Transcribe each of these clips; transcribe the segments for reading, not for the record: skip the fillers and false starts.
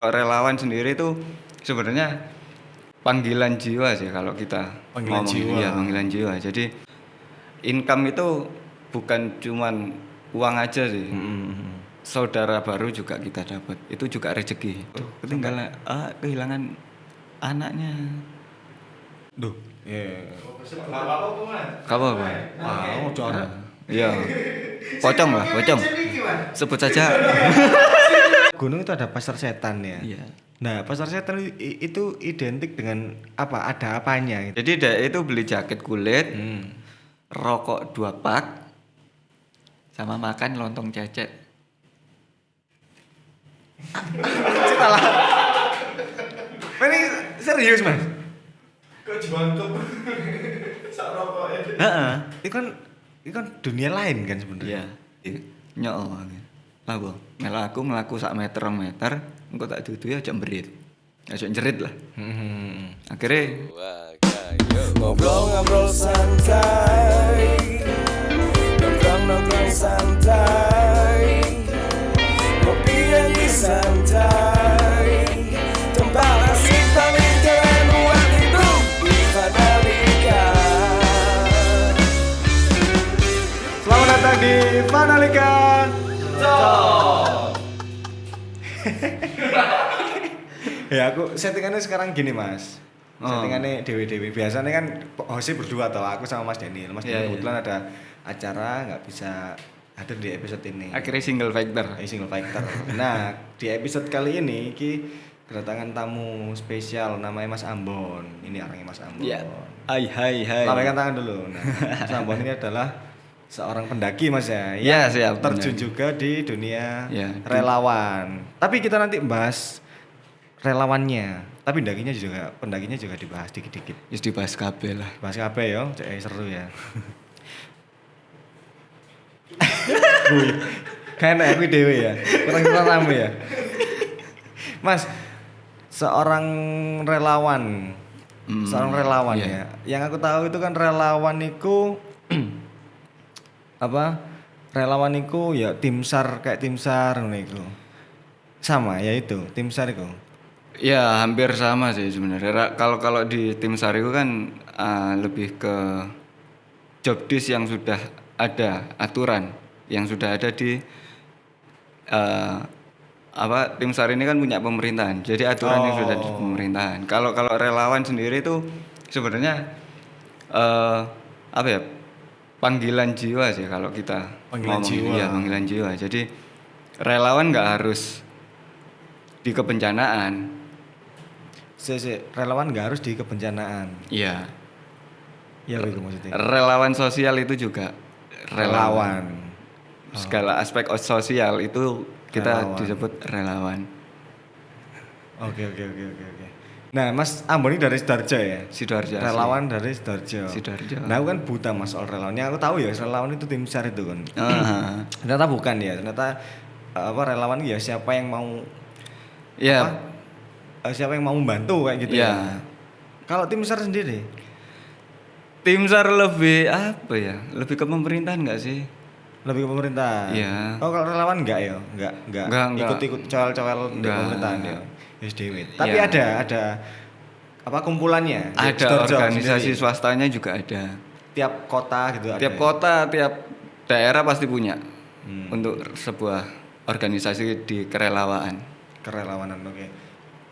Relawan sendiri itu sebenarnya panggilan jiwa sih kalau kita Panggilan ngomong. jiwa. Iya, panggilan jiwa. Jadi income itu bukan cuman uang aja sih. Saudara baru juga kita dapat. Itu juga rezeki. Ketinggalan kehilangan anaknya. Duh, Apa? cara. Iya. Pocong lah, pocong. Sebut saja. Gunung itu ada pasar setan ya. Iya. Nah, pasar setan itu identik dengan apa? Ada apanya gitu. Jadi dia itu beli jaket kulit, rokok 2 pak, sama makan lontong cecek. Ini serius, Mas? Kok jangkep sak rokoknya. Heeh. Itu kan dunia lain kan sebenarnya. Iya. Nyok. Lah, Bang. Melaku sak meter 2 meter, engko tak dudu aja mbrit. Aja jerit lah. Akhirnya Ngobrol-ngobrol santai, nongkrong-nongkrong santai, kopi yang santai, tempat asik paling keren buat hidup di Vanalika. Selamat datang di Vanalika. Ya aku settingannya sekarang gini, Mas. Settingannya dewe-dewe. Biasanya kan hostnya berdua atau aku sama Mas Daniel. Mas Daniel kebetulan ada acara nggak bisa hadir di episode ini. akhirnya single factor. Single factor. Nah, di episode kali ini kedatangan tamu spesial namanya Mas Ambon. Ini orangnya Mas Ambon. Ya. Hai. Lambaikan tangan dulu. Nah, Mas Ambon ini adalah seorang pendaki, Mas ya. Ya, Yang siap, terjun benar. juga di dunia Ya, relawan. Tapi kita nanti bahas relawannya. Tapi pendakinya juga dibahas dikit-dikit. Wis dibahas kabeh lah. Bahas kabeh yo, seru ya. Kayaknya aku dewe ya. Kurang rame ya. Mas, seorang relawan. Iya. Ya. Yang aku tahu itu kan relawan itu apa? Relawan itu ya tim SAR kayak tim SAR ngono iku. Sama ya itu, tim SAR itu. Ya, hampir sama sih sebenarnya. Kalau di tim SAR itu kan lebih ke job desk yang sudah ada aturan yang sudah ada di tim SAR ini kan punya pemerintahan. Jadi aturan yang sudah di pemerintahan. Kalau relawan sendiri itu sebenarnya apa ya? Panggilan jiwa sih kalau kita Panggilan ngomong. jiwa. Iya, panggilan jiwa. Jadi relawan nggak harus di kebencanaan. Relawan nggak harus di kebencanaan. Iya. Ya begitu maksudnya. Relawan sosial itu juga relawan. Relawan. Segala aspek sosial itu kita Relawan. disebut relawan. Oke. Nah, Mas Ambon ini dari Sidoarjo ya? Sidoarjo. Relawan dari Sidoarjo. Sidoarjo. Nah, aku kan buta Mas soal relawannya. Aku tahu ya, relawan itu tim SAR itu kan. Ah. Ternyata bukan ya. Ternyata relawan ya siapa yang mau Ya, siapa yang mau membantu kayak gitu ya. ya. Kalau tim SAR sendiri? Tim SAR lebih apa ya? Lebih ke pemerintahan enggak sih? Lebih ke pemerintah. Iya. Oh, kalau relawan enggak ya? Enggak. Enggak. Ikut-ikut cowel-cowel di Enggak. pemerintahan ya. SDW. Tapi Iya. ada apa kumpulannya? Di Ada Sidoarjo organisasi sendiri. swastanya juga ada. Tiap kota gitu ada. Tiap kota, tiap daerah pasti punya Hmm. untuk sebuah organisasi di kerelawaan. Kerelawanan, oke.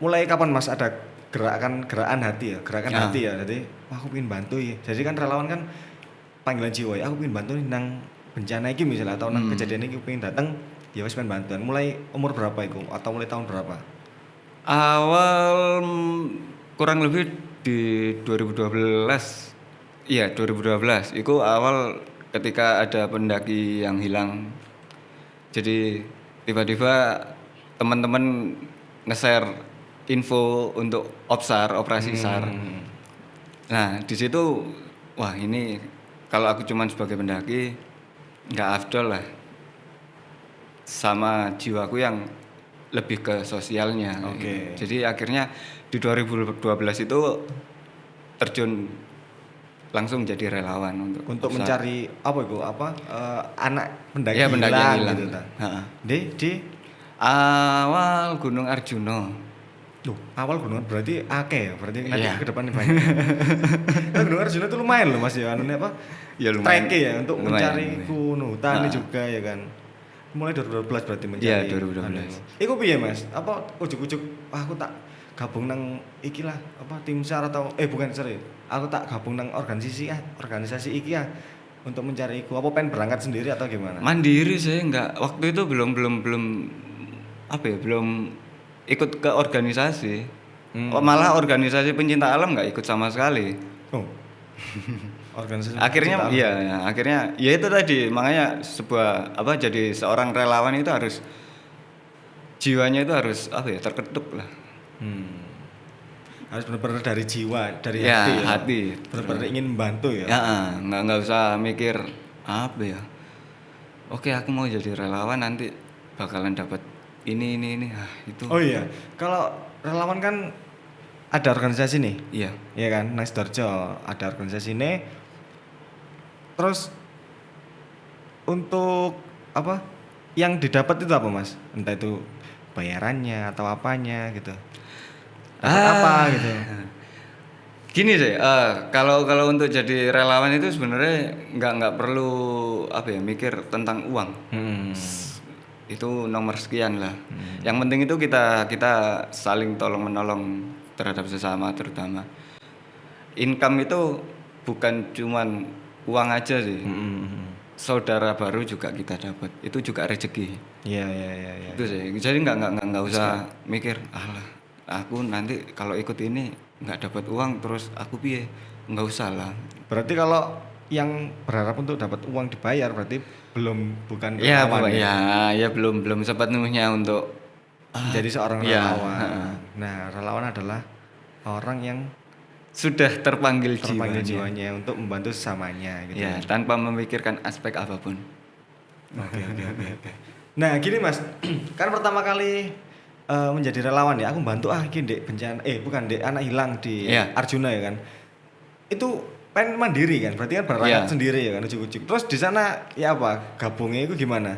Mulai kapan Mas ada gerakan hati ya? Gerakan Ya. hati ya. Jadi aku pengen bantu ya. Jadi kan relawan kan panggilan jiwa ya. Aku pengen bantu nih nang bencana iki misalnya atau nang kejadian iki pengen datang ya wis pengen bantuan. Mulai umur berapa iku atau mulai tahun berapa? Awal kurang lebih di 2012. Iya, 2012. Itu awal ketika ada pendaki yang hilang. Jadi tiba-tiba teman-teman nge-share info untuk operasi SAR. Nah, di situ wah ini kalau aku cuman sebagai pendaki nggak afdol lah. Sama jiwaku yang lebih ke sosialnya. Oke. Gitu. Jadi akhirnya di 2012 itu terjun langsung jadi relawan untuk Untuk SAR. mencari apa itu? Anak pendaki Ya, pendaki yang hilang. gitu ta. Ha-ha. Di Awal Gunung Arjuna. Loh, awal gunung berarti akeh ya, berarti nanti Iya. ke depan nih banyak. Nah, Gunung Arjuna itu lumayan loh Mas ya, anunya apa? Ya lumayan. Trek ya untuk Lumayan, mencari lumayan. gunung hutan juga ya kan. Mulai 2012 berarti mencari. Iya, 2012. Iku piye Mas? Apa ujuk-ujuk aku tak gabung nang iki lah, apa tim SAR atau bukan sorry. Aku tak gabung nang organisasi iki ya untuk mencari iku. Apa pengen berangkat sendiri atau gimana? Mandiri sih enggak. Waktu itu belum apa ya, belum ikut ke organisasi. Malah organisasi pencinta alam enggak ikut sama sekali. Oh. Organisasi Akhirnya pecinta iya, akhirnya ya itu tadi, makanya jadi seorang relawan itu harus jiwanya itu harus apa ya, terketuk lah. harus benar-benar dari jiwa, dari Ya, hati ya. hati. Benar-benar ingin membantu ya. Ya, nggak usah mikir apa ya. Oke, aku mau jadi relawan nanti bakalan dapat ini. Itu. Oh iya, kalau relawan kan ada organisasi nih. Iya. Iya kan, Nang Sidoarjo ada organisasi ini. Terus untuk apa? Yang didapat itu apa, Mas? Entah itu bayarannya atau apanya gitu. Dapat apa gitu. Gini deh, kalau untuk jadi relawan itu sebenarnya nggak perlu apa ya, mikir tentang uang. Itu nomor sekian lah. Yang penting itu kita saling tolong menolong terhadap sesama, terutama income itu bukan cuman uang aja sih. Saudara baru juga kita dapat, itu juga rezeki. Iya. Itu sih. Jadi nggak usah mikir, alah aku nanti kalau ikut ini nggak dapat uang terus aku piye, nggak usah lah. Berarti kalau yang berharap untuk dapat uang dibayar berarti bukan Ya, relawan ya belum sepenuhnya untuk jadi seorang ya, relawan. Nah, relawan adalah orang yang sudah terpanggil jiwanya untuk membantu sesamanya gitu. Ya, tanpa memikirkan aspek apapun. Oke. Nah, gini Mas, kan pertama kali menjadi relawan ya, aku bantu iki Dek bencana Dek anak hilang di Iya. Arjuna ya kan. Itu pengen mandiri kan, berarti kan berangkat Iya. sendiri ya kan, ujuk-ujuk. Terus di sana ya apa? Gabungnya itu gimana?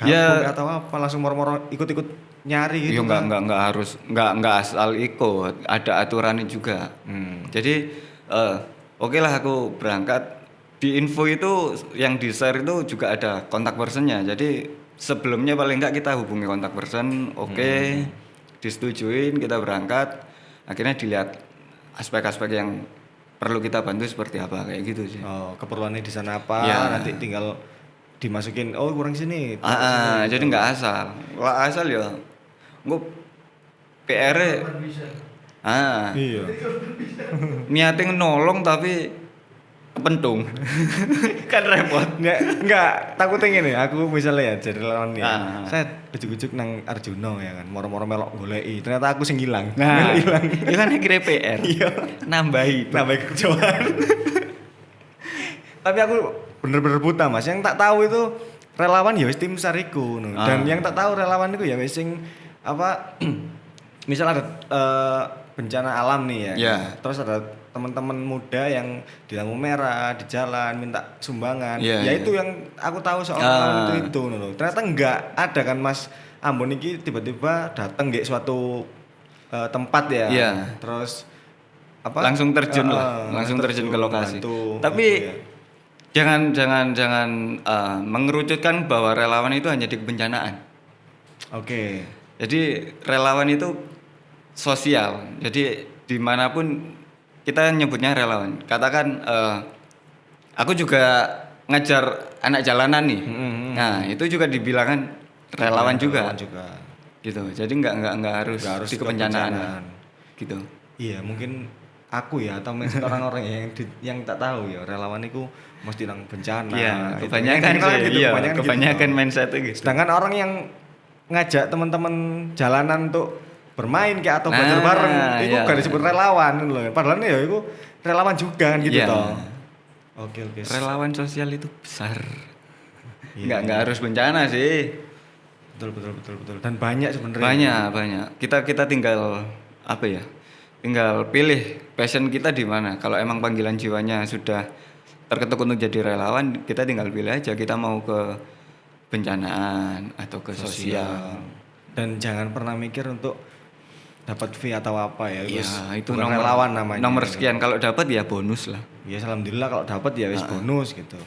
Ya. Gabung atau apa langsung moro-moro ikut-ikut nyari gitu? Ya enggak harus enggak asal ikut, ada aturannya juga. Jadi oke lah aku berangkat. Di info itu yang di-share itu juga ada kontak personnya. Jadi sebelumnya paling enggak kita hubungi kontak person, disetujuin, kita berangkat. Akhirnya dilihat aspek-aspek yang perlu kita bantu seperti apa, kayak gitu sih. Oh, keperluannya di sana apa? Ya. Nanti tinggal dimasukin kurang sini. Jadi nggak asal. Kalau asal ya gue PR Iya. niatin nolong tapi kepentung. Kan repot. Enggak, takutnya gini, aku misalnya ya jadi relawan ya. Ah. Saya ujuk-ujuk nang Arjuna ya kan, moro-moro melok goleki. Ternyata aku sing hilang. Nah, hilang. itu kan akhirnya PR. Iya. Nambahi. Nambah kerjaan. Tapi aku bener-bener buta Mas. Yang tak tahu itu relawan ya wis tim sariku no. Dan yang tak tahu relawan itu ya wis sing apa misal ada bencana alam nih ya. Ya. Terus ada teman-teman muda yang di lampu merah di jalan minta sumbangan. Ya, ya ya. itu yang aku tahu soal relawan itu no. Ternyata enggak ada kan Mas Ambon ini tiba-tiba datang di suatu tempat ya. Iya. Terus apa? Langsung terjun lah, langsung terjun ke lokasi. Bantu, Tapi gitu ya. jangan mengerucutkan bahwa relawan itu hanya di kebencanaan. Oke. Jadi relawan itu sosial. Jadi dimanapun kita nyebutnya relawan. Katakan aku juga ngajar anak jalanan nih. Nah itu juga dibilangkan relawan juga. Gitu. Jadi nggak harus di kebencanaan. Gitu. Iya mungkin aku ya atau mungkin orang-orang yang tak tahu ya relawan itu mesti nang bencana. Iya. Gitu. Kebanyakan Yang sih. gitu, Iya. gitu. Kebanyakan mindsetnya gitu. Sedangkan orang yang ngajak teman-teman jalanan untuk bermain kayak atau belajar Nah, bareng itu iya. gak disebut relawan loh. Padahal ya itu relawan juga kan gitu Iya. toh. Oke. Relawan sosial itu besar. Iya, Nggak harus bencana sih. Betul. Dan banyak sebenarnya. Banyak. Kita tinggal apa ya? Tinggal pilih passion kita di mana. Kalau emang panggilan jiwanya sudah terketuk untuk jadi relawan, kita tinggal pilih aja kita mau ke bencanaan atau ke sosial. Dan jangan pernah mikir untuk dapat fee atau apa ya. Iya, itu bukan nomor relawan namanya. Nomor sekian, kalau dapat ya bonus lah. Ya alhamdulillah kalau dapat ya wis bonus gitu.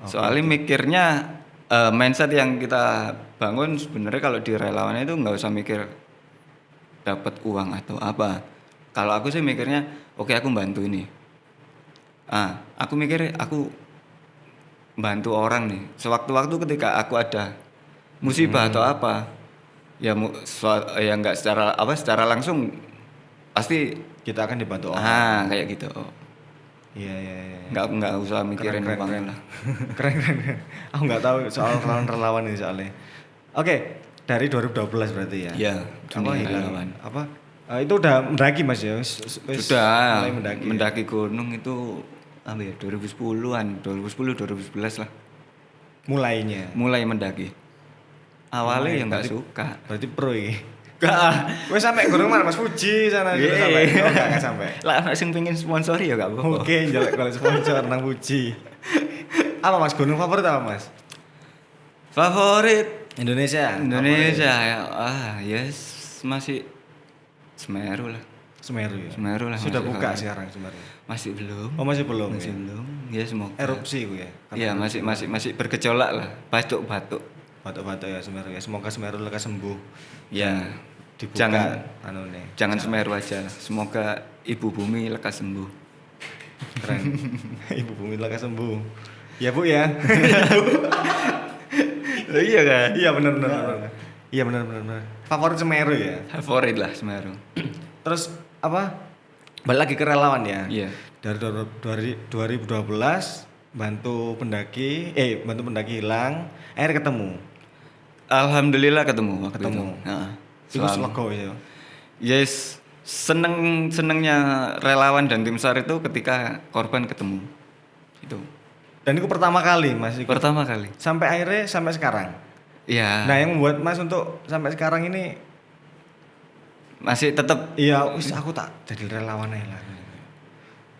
Soalnya mikirnya mindset yang kita bangun sebenarnya kalau di relawan itu nggak usah mikir dapat uang atau apa. Kalau aku sih mikirnya, oke, aku bantu ini. Aku mikir aku bantu orang nih. Sewaktu-waktu ketika aku ada musibah atau apa, ya ya nggak secara langsung pasti Kita akan dibantu orang. kayak gitu. Iya. Nggak usah mikirin Keren. uang lah. Keren. Aku nggak tahu soal relawan ini soalnya. Oke, dari 2012 berarti ya. Iya, Apa dunia hilang? relawan. Apa? Itu udah mendaki Mas ya? Sudah mulai mendaki gunung itu apa ya, 2010-an, 2011 lah Mulainya. mulai mendaki. Awalnya ya nggak berarti- suka. Berarti pro ini. Gak. Wes sampai gunung mana Mas Fuji sana gitu Iya. sampai. Oh, enggak sampai. Lah nek sing pengen sponsori ya gak apa-apa. Oke, jelek kalau sponsor nang Fuji. Apa Mas gunung favorit apa Mas? Favorit Indonesia. Indonesia ya. Yes, masih Semeru lah. Semeru ya. Semeru lah. Sudah masih buka favorit. sekarang Semeru. Masih belum. Oh masih belum. Masih Ya? belum. Ya semoga. Erupsi gue ya. Iya, masih bergejolak lah. Batuk-batuk. Batuk-batuk ya Semeru ya. Semoga Semeru lekas sembuh. Ya. Dibuka Jangan anu nih. Jangan Semeru aja. Semoga ibu bumi lekas sembuh. Keren. Ibu bumi lekas sembuh. Ya Bu ya. Iya kan? Iya benar. Iya benar. Favorit Semeru ya. Favorit lah Semeru. Terus apa? Balik lagi ke relawan ya. Iya. Dari 2012 bantu pendaki hilang, akhirnya ketemu. Alhamdulillah ketemu waktu Ketemu. itu. Heeh. Itu Selalu. selego ya. Yes, senengnya relawan dan tim SAR itu ketika korban ketemu. Itu Dan itu pertama kali Mas. pertama kali. Sampai akhirnya sampai sekarang. Iya. Nah, yang membuat Mas untuk sampai sekarang ini Masih tetap. iya wis aku tak jadi relawan aja lah.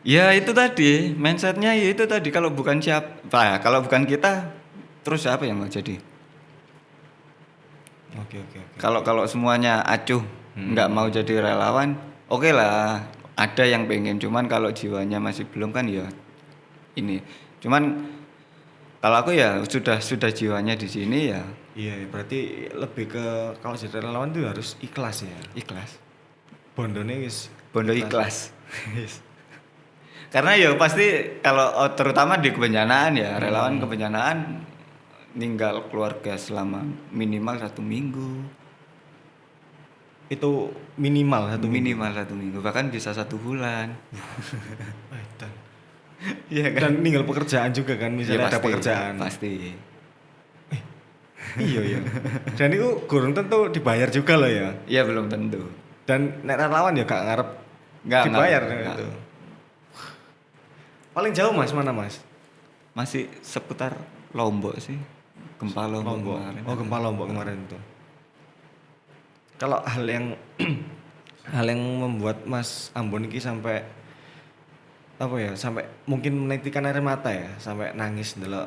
Ya itu tadi mindsetnya, ya itu tadi, kalau bukan kalau bukan kita, terus siapa yang mau jadi? Oke. Kalau semuanya acuh nggak mau jadi relawan, oke lah, ada yang pengen, cuman kalau jiwanya masih belum kan ya ini. Cuman kalau aku ya sudah jiwanya di sini ya Iya, berarti lebih ke kalau jadi relawan itu harus ikhlas ya. ikhlas. Bondone wis Bondo ikhlas. Karena ya pasti kalau terutama di kebencanaan ya, relawan kebencanaan ninggal keluarga selama minimal 1 minggu. itu minimal satu Minimal 1 minggu, bahkan bisa 1 bulan. Dan, Iya dan ninggal pekerjaan juga kan misalnya ada pekerjaan. Pasti. Iya. Dan itu kurang tentu dibayar juga loh ya. Iya belum tentu. Dan nek relawan ya gak ngarep Nggak, dibayar nggak. itu. Paling jauh Mas mana Mas? Masih seputar Lombok sih. Gempa Lombok kemarin. Oh, gempa Lombok kemarin itu. Kalau hal yang membuat Mas Ambon ini sampai apa ya, sampai mungkin menitikan air mata ya, sampai nangis dulu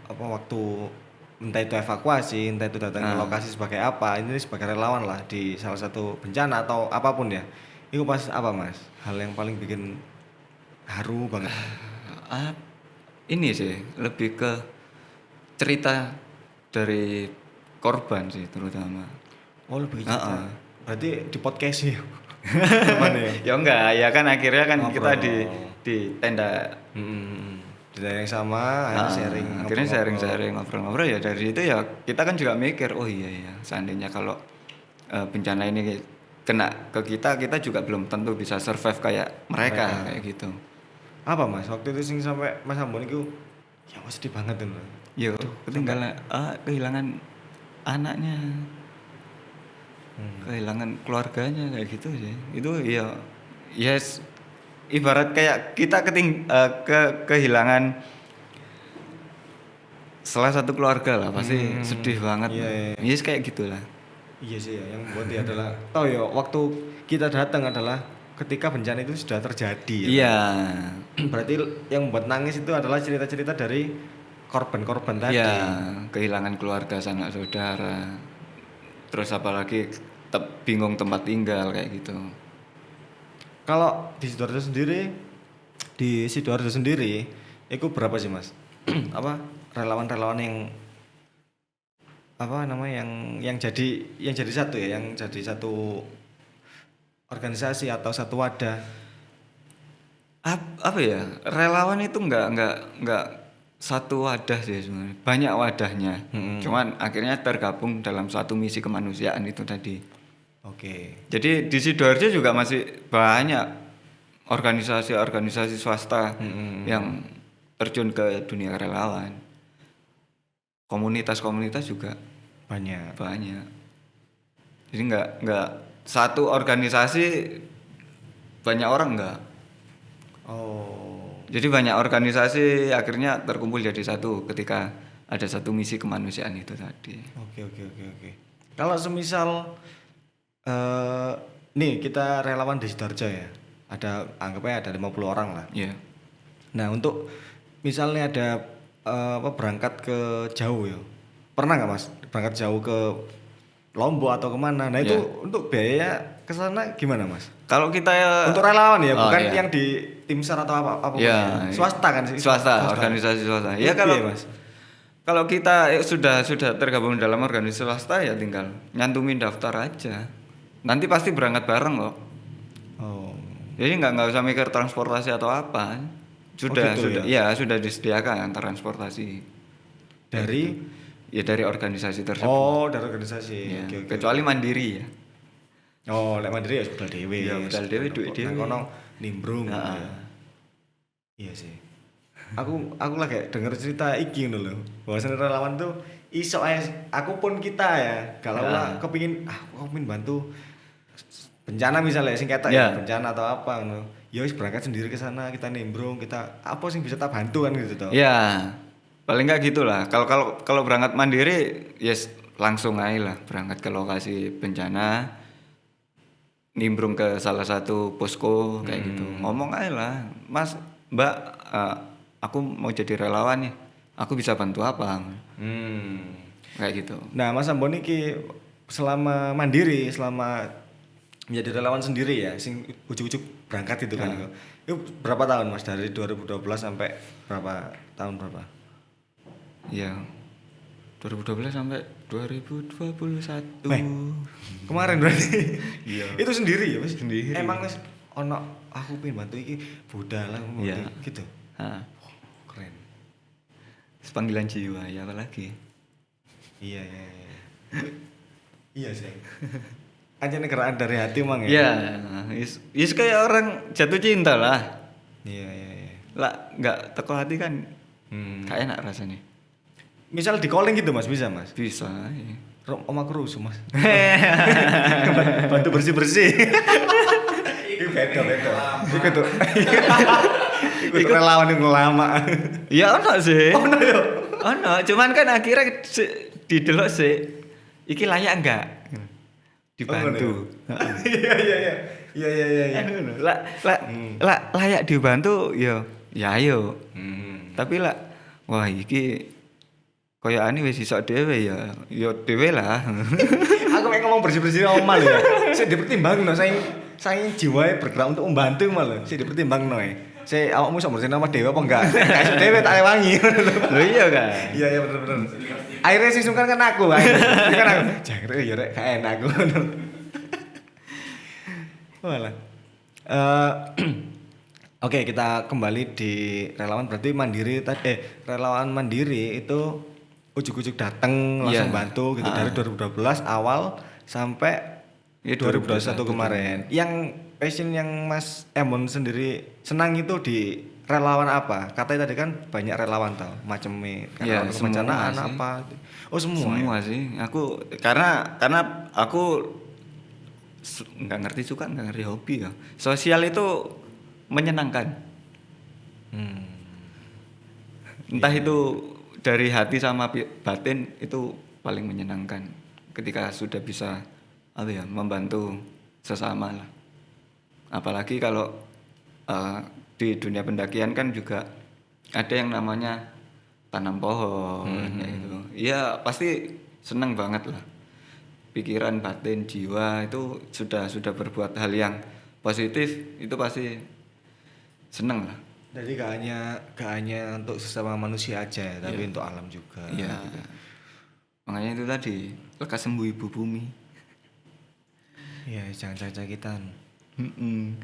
apa waktu entah itu evakuasi, entah itu datang ke lokasi sebagai apa, ini sebagai relawan lah di salah satu bencana atau apapun ya. Itu pas apa Mas? Hal yang paling bikin haru banget. Ini sih lebih ke cerita dari korban sih terutama. Oh lebih cerita. Berarti di podcast sih. Ya enggak, ya kan akhirnya kan Ngobrol. kita di tenda. Di daerah yang sama, akhirnya sharing. Akhirnya ngobrol-ngobrol. sharing ngobrol-ngobrol, ya dari itu ya kita kan juga mikir, oh iya seandainya kalau bencana ini kena ke kita juga belum tentu bisa survive kayak mereka kayak gitu. Apa Mas? Waktu itu sing sampai Mas Ambon itu ya wah sedih banget tuh. Yo, ketinggalan kehilangan anaknya. Kehilangan keluarganya kayak gitu sih. Itu ya yes, ibarat kayak kita kehilangan salah satu keluarga lah, pasti sedih banget. Iya. Yes, kayak gitulah. Iya sih ya, yang membuat dia adalah tahu ya waktu kita datang adalah ketika bencana itu sudah terjadi ya. Iya. Berarti yang membuat nangis itu adalah cerita-cerita dari korban-korban tadi. Iya, kehilangan keluarga sanak saudara. terus apalagi bingung tempat tinggal kayak gitu. Kalau di Sidoarjo sendiri itu berapa sih Mas? Apa relawan-relawan yang apa namanya yang jadi satu ya, yang jadi satu organisasi atau satu wadah? Apa ya, relawan itu nggak satu wadah sih sebenarnya, banyak wadahnya. Cuman akhirnya tergabung dalam suatu misi kemanusiaan itu tadi. Oke. Jadi di Sidoarjo juga masih banyak organisasi swasta yang terjun ke dunia relawan. Komunitas juga Banyak. Jadi nggak satu organisasi banyak orang nggak. Oh. Jadi banyak organisasi akhirnya terkumpul jadi satu ketika ada satu misi kemanusiaan itu tadi. Oke. Kalau semisal nih kita relawan di Sidoarjo ya. Anggapnya ada 50 orang lah. Iya. Nah, untuk misalnya ada berangkat ke jauh ya. Pernah nggak Mas berangkat jauh ke Lombok atau kemana? Nah, itu untuk biaya ke sana gimana Mas? Kalau kita Untuk relawan ya, bukan iya. yang di tim SAR atau apa Iya. swasta kan sih? Swasta, organisasi swasta. Ya kalau Mas. Kalau kita sudah tergabung dalam organisasi swasta ya tinggal nyantumin daftar aja. Nanti pasti berangkat bareng kok. Oh. Jadi nggak usah mikir transportasi atau apa. Sudah sudah disediakan transportasi Dari dari organisasi tersebut. Oh, dari organisasi. Ya, Oke. kecuali mandiri ya. Oh, lek mandiri ya budal dhewe. Ya, budal dhewe, duit dhewe. Nang kono nimbrung. Heeh. Ya. Iya sih. Aku lagi denger cerita iki ngono lho. Bahwasannya relawan tuh iso ae aku pun kita ya. Kalau lah kepingin aku pengen bantu bencana misalnya sing ketok ya bencana atau apa ngono. Ya wis berangkat sendiri ke sana, kita nimbrung, kita apa sing bisa tak bantu kan gitu toh. Ya. Paling nggak gitulah. Kalau berangkat mandiri yes langsung aja lah berangkat ke lokasi bencana. Nimbrung ke salah satu posko kayak gitu. Ngomong aja lah, Mas, Mbak, aku mau jadi relawan nih. Aku bisa bantu apa? Kayak gitu. Nah, Mas Ambon iki selama mandiri, selama menjadi relawan sendiri ya, sing ujuk-ujuk berangkat itu kan. Itu berapa tahun Mas dari 2012 sampai tahun berapa? Iya. 2012 sampai 2021. Kemarin berarti. Iya. Itu sendiri ya, Mas? Sendiri. Emang Mas ono aku pengen bantu iki budal lah gitu. Heeh. Keren. Panggilan jiwa ya apalagi. Iya. Iya sih. Anjane gerakan dari hati mang ya. Iya, is kayak orang jatuh cinta lah. Iya. Lah nggak teko hati kan gak enak rasanya. Misal di calling gitu Mas, bisa Mas? Bisa. Ya. Omaku rusuh Mas. Bantu bersih-bersih. Itu beda. Ikut relawan yang lama. Ya ono sih. Ono yo. Ono, cuman kan akhirnya didelok sih. Iki layak enggak? Dibantu. Iya. Lah layak dibantu ya ayo. Tapi lah wah iki koyokane wis iso dhewe ya dhewe lah. Aku pengen ngomong bersih-bersih omah lho ya. Sik dipertimbangno saing jiwae bergerak untuk membantu malah. Sik dipertimbangno ya. Sik awakmu iso bersih omah dhewe apa enggak? Gak iso dhewe tak rewangi. Lho iya kan. Iya bener. Akhirnya sing sungkan kan aku. Kan aku. Jangkrik ya rek gak enak aku. Walah. Oke, kita kembali di relawan berarti mandiri relawan mandiri itu ujuk-ujuk datang langsung bantu gitu dari 2012 awal sampai 2021 kemarin. Yang passion yang Mas Emon sendiri senang itu di relawan apa? Katanya tadi kan banyak relawan tau, macamnya relawan kebencanaan apa. Oh semua sih. Aku karena aku nggak ngerti suka, nggak ngerti hobi ya. Sosial itu menyenangkan. Entah itu dari hati sama batin itu paling menyenangkan ketika sudah bisa membantu sesama lah. Apalagi kalau di dunia pendakian kan juga ada yang namanya tanam pohon kayak gitu. Iya pasti seneng banget lah pikiran, batin, jiwa itu sudah berbuat hal yang positif, itu pasti seneng lah. Jadi gak hanya untuk sesama manusia aja, tapi Iya. untuk alam juga. Iya. Makanya itu tadi, lekas sembuh ibu bumi. Iya, jangan cacitan. Mm-mm.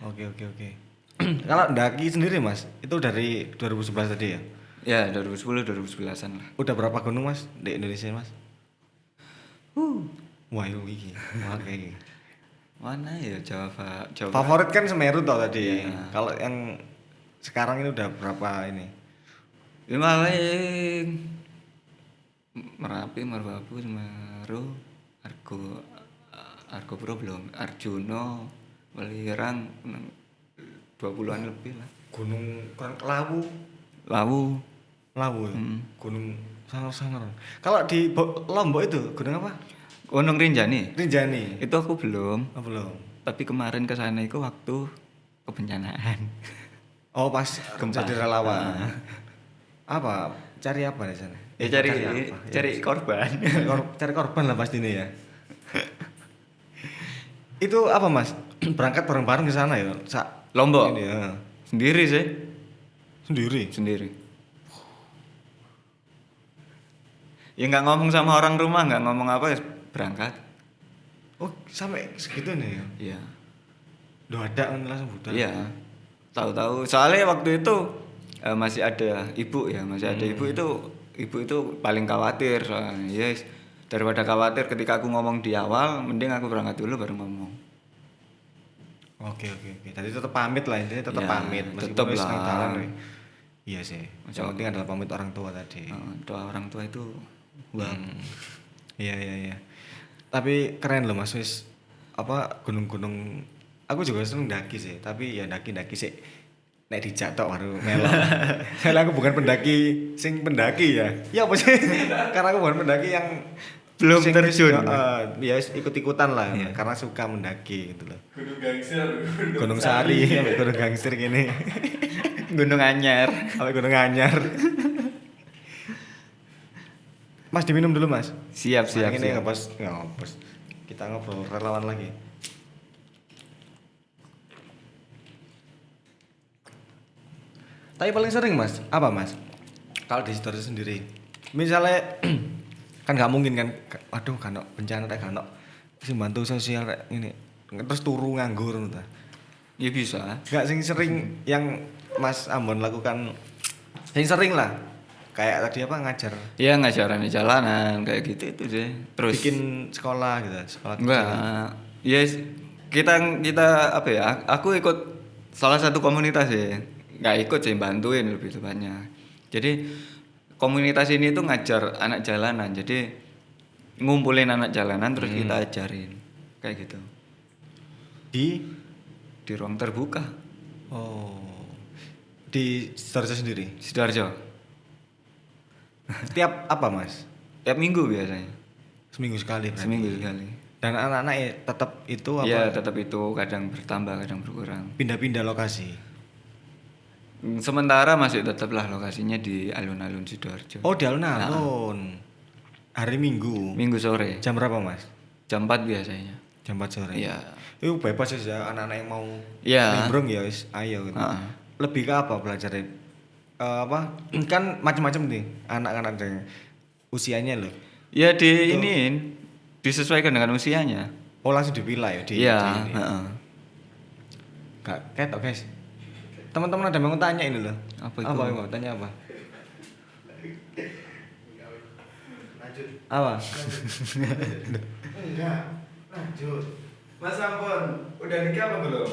Oke. Kalau daki sendiri Mas, itu dari 2011 tadi ya? Ya 2010 2011an lah. Udah berapa gunung Mas di Indonesia Mas? Wah, iki. Oke. Mana ya Jawa. Favorit kan Semeru toh tadi. Iya. Kalau yang sekarang ini udah berapa ini? Ya paling Merapi, Merbabu, Semeru, Argo Puro belum, Arjuno, Welirang 20-an lebih lah. Gunung Lawu. Lawu. Ya? Gunung sangar-sangar. Kalau di Lombok itu gunung apa? Gunung Rinjani. Rinjani. Itu aku belum, Oh, belum. tapi kemarin ke sana itu waktu kebencanaan. Oh, pas Gempa. jadi relawan. Apa? Cari apa di sana? Ya cari apa? cari korban. Cari korban lah pasti ini ya. Itu apa Mas? Berangkat bareng-bareng ke sana ya? Lombok. Ini ya. Sendiri sih, Sendiri. ya nggak ngomong sama orang rumah, nggak ngomong apa, ya berangkat. Oh, sampai segitu nih ya. Iya. Duh ada kan langsung budal. Iya. Tahu-tahu. Soalnya waktu itu masih ada ibu ya, masih ada ibu itu paling khawatir soalnya. Yes. Daripada khawatir ketika aku ngomong di awal, mending aku berangkat dulu baru ngomong. Oke. Tadi tetap pamit lah, intinya tetap Ya, pamit tetep wis lah. nang dalan, we. Iya sih. Masa- Yang penting adalah pamit orang tua tadi. Doa orang tua itu wah. Iya. Tapi keren loh Mas, wis apa gunung-gunung. Aku juga seneng daki sih, tapi ya daki sih nek dijak tok baru melok. Soalnya aku bukan pendaki sing pendaki ya. Ya apa sih? Karena aku bukan pendaki yang Belum sing terjun. ya ikut-ikutan lah Iya. karena suka mendaki gitu loh. Gunung Gangsir, Gunung Sari, sampai Gunung Gangsir gini. Gunung Anyar. Sampai Gunung Anyar. Mas diminum dulu Mas. Siap. Ini ngopos. Kita ngobrol relawan lagi. Tapi paling sering Mas, apa Mas? Kalau di situ sendiri, misalnya kan nggak mungkin kan, aduh kan bencana tak kan sing bantu sosial rek ini, terus turu nganggur ta. Ya bisa. Nggak sing sering yang Mas Ambon lakukan, sing sering lah, kayak tadi apa ngajar, Ya ngajaran di jalanan kayak gitu itu sih. Terus bikin sekolah gitu, sekolah enggak. Ya kita apa ya? Aku ikut salah satu komunitas ya. Nggak ikut sih, bantuin lebih tepatnya. Jadi komunitas ini tuh ngajar anak jalanan. Jadi ngumpulin anak jalanan terus kita ajarin kayak gitu di ruang terbuka di Sidoarjo sendiri. Sidoarjo. Tiap apa Mas? Tiap minggu biasanya. Seminggu sekali berarti. Seminggu sekali. Dan anak-anak tetap itu apa? Iya, tetap itu kadang bertambah, kadang berkurang. Pindah-pindah lokasi. Sementara masih tetaplah lokasinya di alun-alun Sidoarjo. Oh, di alun-alun. Hari Minggu. Minggu sore. Jam berapa Mas? Jam 4 biasanya. Jam 4 sore. Iya. Itu bebas ya anak-anak yang mau Iya. nimbrung ya wis ayo gitu. Heeh. Lebih ke apa belajarnya? Apa? Kan macam-macam nih anak-anak yang usianya loh. Ya disesuaikan dengan usianya. Oh, langsung dipilah ya di Iya, di ini. heeh. Gak ketok guys. Teman-teman ada yang mau tanya ini loh. Apa itu? Apa yang mau tanya apa? Apa? Enggak, lanjut. Mas Ambon, udah nikah apa belum?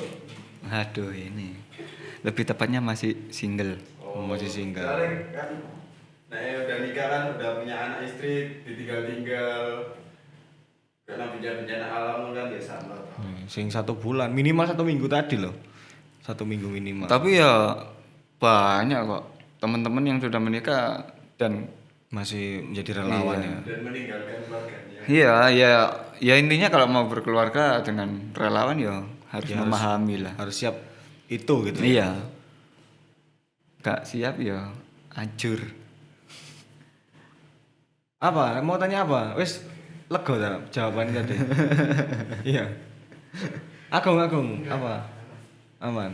Aduh, ini. Lebih tepatnya masih single. Masih single. Soalnya kan, nah ya udah nikah kan, udah punya anak istri, ditinggal-tinggal. Karena bencana alam kan ya sama. Sing 1 bulan, minimal 1 minggu tadi loh. 1 minggu minimal. Tapi ya banyak kok teman-teman yang sudah menikah dan Masih menjadi relawan Iya. ya. Dan meninggalkan keluarganya. ya intinya kalau mau berkeluarga dengan relawan ya harus Ya, memahami lah. Harus siap itu gitu. Iya. Gak siap ya hancur. Apa? Mau tanya apa? Wes Lega ta jawabannya tadi. Iya. Agung apa? Aman.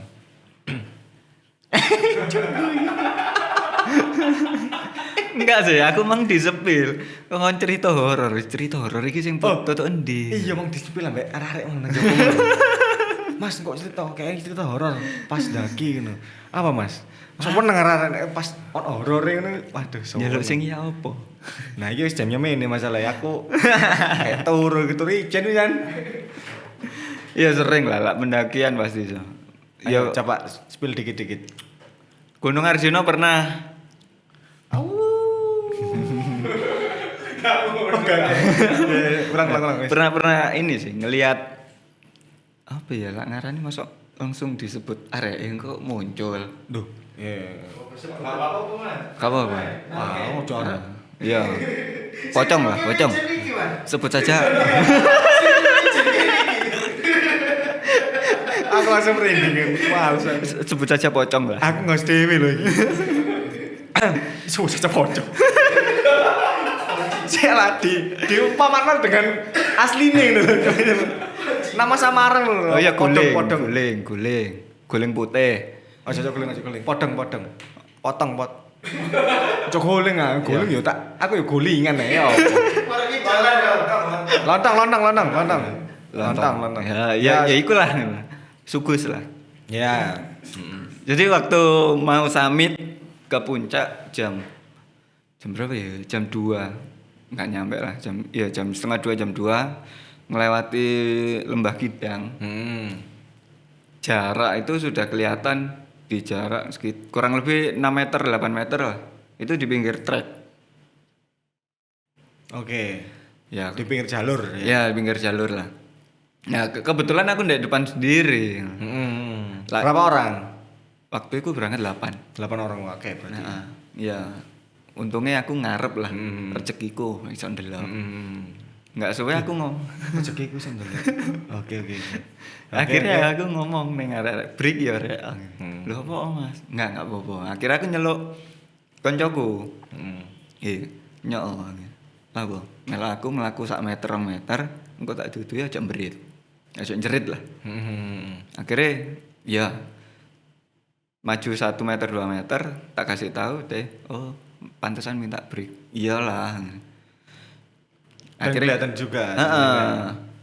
Enggak sih, aku mang disepil. Kon cerita horor iki sing foto endi? Iya mang disepil ambek arek-arek mang nang jowo. Mas kok cerita horor pas daki ngono. Apa Mas? Sopo nang arek pas horor ngono. Waduh, sopo. Nyeluk sing ya apa? Nah, iki wis jamnya mene masalah aku. Kayak turu gitu rijen kan. Iya sering lah pendakian pasti so. Ayo coba spill dikit-dikit. Gunung Arjuna pernah. Ulang. Pernah ini sih ngelihat apa ya lah ngarani masuk langsung disebut arek kok muncul. Duh, iya. Apa? Wow, cara. Iya. Pocong. Sebut saja. Aku langsung merinding. Wow, Sebut saja pocong lah. aku ngos dhewe lho iki. Susah pocong. Saya diumpamakan dengan aslinya gitu. Nama samaran lho. Oh iya Podong. guling putih. Oh, cocok guling. Podong. Potong. Cocok guling yo tak aku yo gulingan ya. Lontong. Ya ikulah. Sugus lah. Ya. Jadi waktu mau summit ke puncak jam berapa ya? Jam 2. Enggak nyampe lah, jam setengah 2, jam 2 melewati Lembah Kidang. Jarak itu sudah kelihatan di jarak kurang lebih 6 meter, 8 meter lah. Itu di pinggir trek. Oke. Ya, Di pinggir jalur ya di pinggir jalur lah. Nah, kebetulan aku di depan sendiri. Lah- Berapa orang? Waktu itu berangkat 8. 8 orang oke berarti. Nah, ya. Untungnya aku ngarep lah rezekiku iso ndelok. Enggak suwe aku ngomong. Rezekiku sing ndelok. Oke. Akhirnya aku ngomong ning arek break ya rek. Lho apa Mas? Enggak apa-apa. Akhirnya aku nyeluk koncoku. Nyok. Apa? Mela aku mlaku sak meter 2 meter, engko tak dudu ya aja mbrit. Aja jerit lah. Akhirnya ya maju 1 meter 2 meter tak kasih tahu deh. Oh, pantesan minta break. Iyalah. Akhirnya kelihatan juga.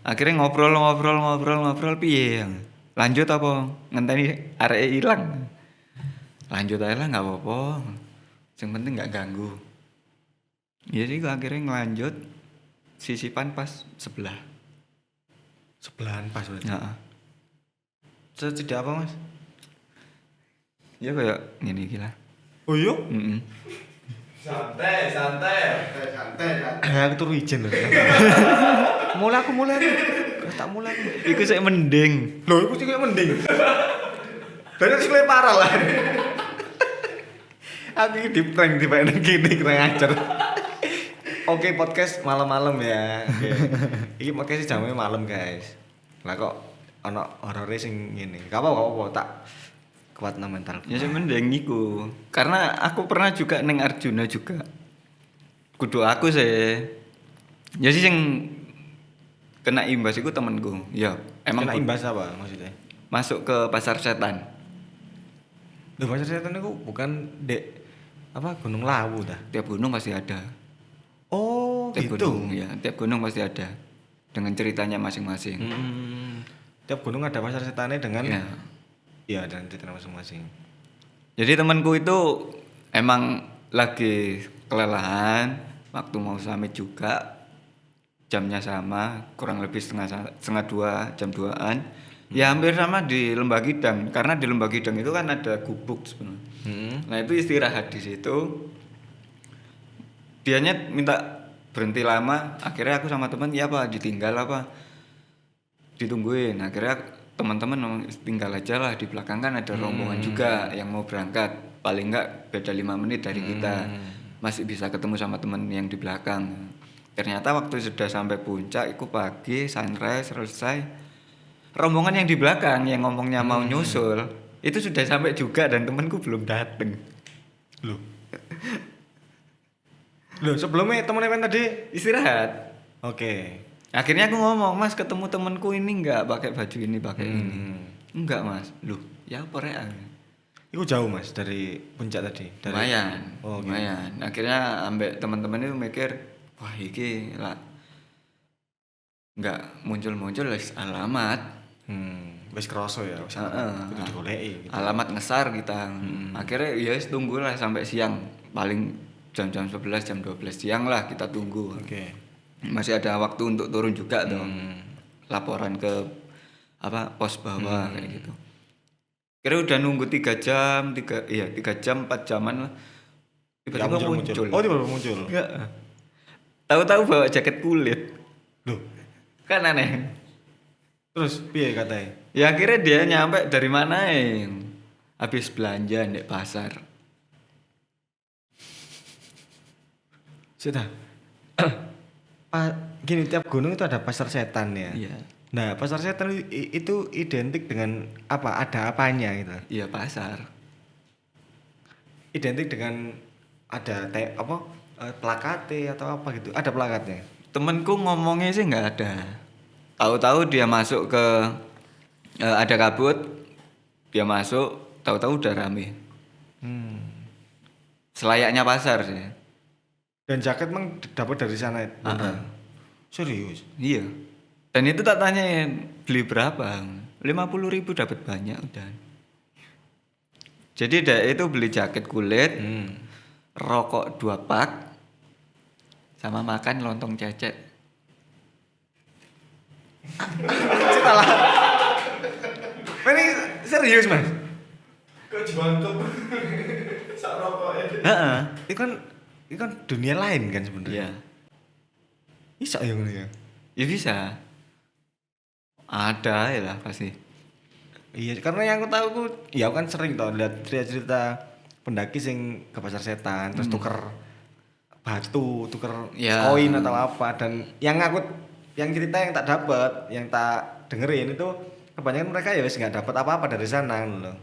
Akhirnya ngobrol piye. Lanjut apa? Ngenteni areke ilang. Lanjut aja lah enggak apa-apa. Yang penting enggak ganggu. Jadi akhirnya ngelanjut sisipan pas sebelah. Sebelahan pas berarti. Heeh. Tidak apa, Mas? Ya kayak gini gila. Oh iya? Santai. Aku turu ijen lho. mulai aku. Tak mulai aku. Iku sik mending. Loh, iku sih kayak mending. Banyak sih parah lah. Aku ini di prank tiba nang gini kurang ajar. Oke, podcast malam-malam ya. Oke. Iki podcast jamnya malam, guys. Lah kok ana horore sing ngene. Gak apa-apa tak kuat nang mental. Ya sik mending iku. Karena aku pernah juga neng Arjuna juga. Kudu aku sih. Ya sih sing kena imbas iku temenku. Ya, emang kena imbas apa maksudnya? masuk ke pasar setan. Loh, pasar setan itu bukan dek apa Gunung Lawu dah. Tiap gunung pasti ada. Oh, Tiap gitu. gunung ya, tiap gunung pasti ada dengan ceritanya masing-masing. Tiap gunung ada pasar setannya dengan Ya. iya dan cerita masing-masing. Jadi temanku itu emang lagi kelelahan waktu mau summit juga. Jamnya sama, kurang lebih setengah 2, jam 2-an. Ya hampir sama di Lembah Kidang, karena di Lembah Kidang itu kan ada gubuk sebenarnya. Nah itu istirahat di situ. Dianya minta berhenti lama, akhirnya aku sama teman ya apa ditinggal apa ditungguin. Akhirnya teman-teman ngomong tinggal aja lah, di belakang kan ada rombongan juga yang mau berangkat, paling enggak beda 5 menit dari kita, masih bisa ketemu sama teman yang di belakang. Ternyata waktu sudah sampai puncak itu pagi sunrise selesai, rombongan yang di belakang yang ngomongnya mau nyusul itu sudah sampai juga dan temanku belum dateng. Loh, sebelumnya temen tadi Istirahat. Oke. Akhirnya aku ngomong, Mas ketemu temenku ini nggak pakai baju ini, pakai ini. Enggak Mas, loh ya apa rek? Itu jauh Mas dari puncak tadi. Lumayan, Oh, gitu. lumayan. Akhirnya ambek teman-teman itu mikir, wah iki lah nggak muncul-muncul wis alamat. Wis kroso ya, wis kudu digoleki gitu. Alamat ngesar kita. Akhirnya ya wis tunggulah sampai siang. Paling jam-jam 11, jam 12 siang lah kita tunggu. Oke. Masih ada waktu untuk turun juga tuh. Laporan ke pos bawah kayak gitu. Kira udah nunggu 3 jam, 3 jam 4 jaman lah. Tiba-tiba muncul. Oh, tiba-tiba muncul. Enggak. Tahu-tahu bawa jaket kulit. Loh, Kan aneh. terus piye katanya? Ya akhirnya dia nyampe dari mana habis belanja di pasar. Sudah. Gini, tiap gunung itu ada pasar setan ya. Iya. Nah, pasar setan itu identik dengan apa? Ada apanya gitu? Iya pasar. Identik dengan ada plakate atau apa gitu? Ada plakatnya? Temenku ngomongnya sih nggak ada. Tahu-tahu dia masuk ke ada kabut, dia masuk, tahu-tahu udah rame. Selayaknya pasar sih. Dan jaket emang dapat dari sana? Serius? Iya. Dan itu tak tanyain beli berapa. 50.000 dapat banyak udah. Jadi dia itu beli jaket kulit, rokok 2 pak, sama makan lontong cecek. Ini serius Mas? Kok jangkep. Sak rokoknya. Heeh. Itu kan dunia lain kan sebenarnya. Iya. Bisa ya ngono ya? Ya bisa. Ada ya lah pasti. Iya, karena yang aku tahu aku kan sering tau lihat cerita-cerita pendaki sing ke pasar setan terus tuker batu, tuker Ya. koin atau apa, dan yang cerita yang tak dapat, yang tak dengerin itu kebanyakan mereka ya wis nggak dapat apa-apa dari sana ngono loh.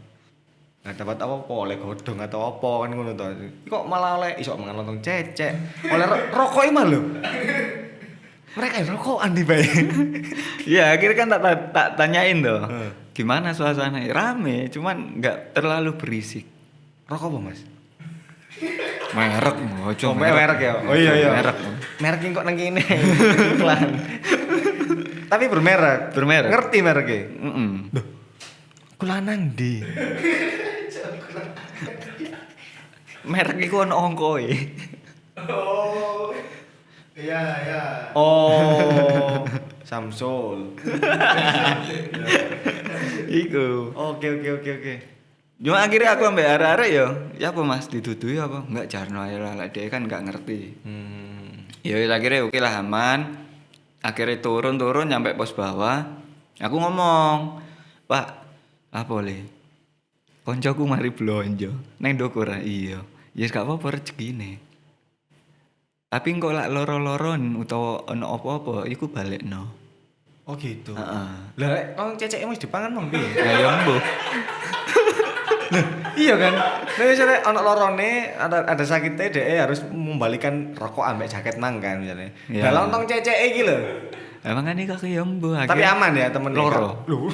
Nggak dapat apa-apa, oleh godong atau apa kan ngono to. Kok malah oleh iso mangan lontong cecek, oleh rokok mah lho. Mereka rokokan di bae. Iya, akhirnya kan tak tanyain tuh. Gimana suasana? Rame, cuman nggak terlalu berisik. Rokok apa, Mas? Merek, mojo. Oh, merek ya. Oh iya. Merek. Merek kok nang kene iklan. Tapi bermerek. Bermerek. Ngerti mereknya? Duh. Kula nang ndi? Merek iku ono ongkoe. Oh. Iya. Oh. Samsul. Iku. Oke. Cuma akhirnya aku ambek arek-arek ya apa Mas ditutui apa? Enggak jarno ae lah, dia kan enggak ngerti. Ya akhirnya oke lah aman. Akhirnya turun nyampe pos bawah. Aku ngomong, "Pak, apa le? Koncoku mari blonjo. Neng Dokor iya. Ya gak apa-apa rezekine. Tapi engko lak loro-loron utawa ono apa-apa iku balekno." Oh gitu. Heeh. Lah wong ceceke wis dipangan mong piye? Lah ya mbuh. Iya kan? Nah misalnya ono lorone ada sakitnya dia harus membalikan rokok ambek jaket mang kan misalnya. Iya. Lah lontong cecek iki lho. Emang kan iki kok ya mbuh. Tapi aman ya temen Loro. Loh.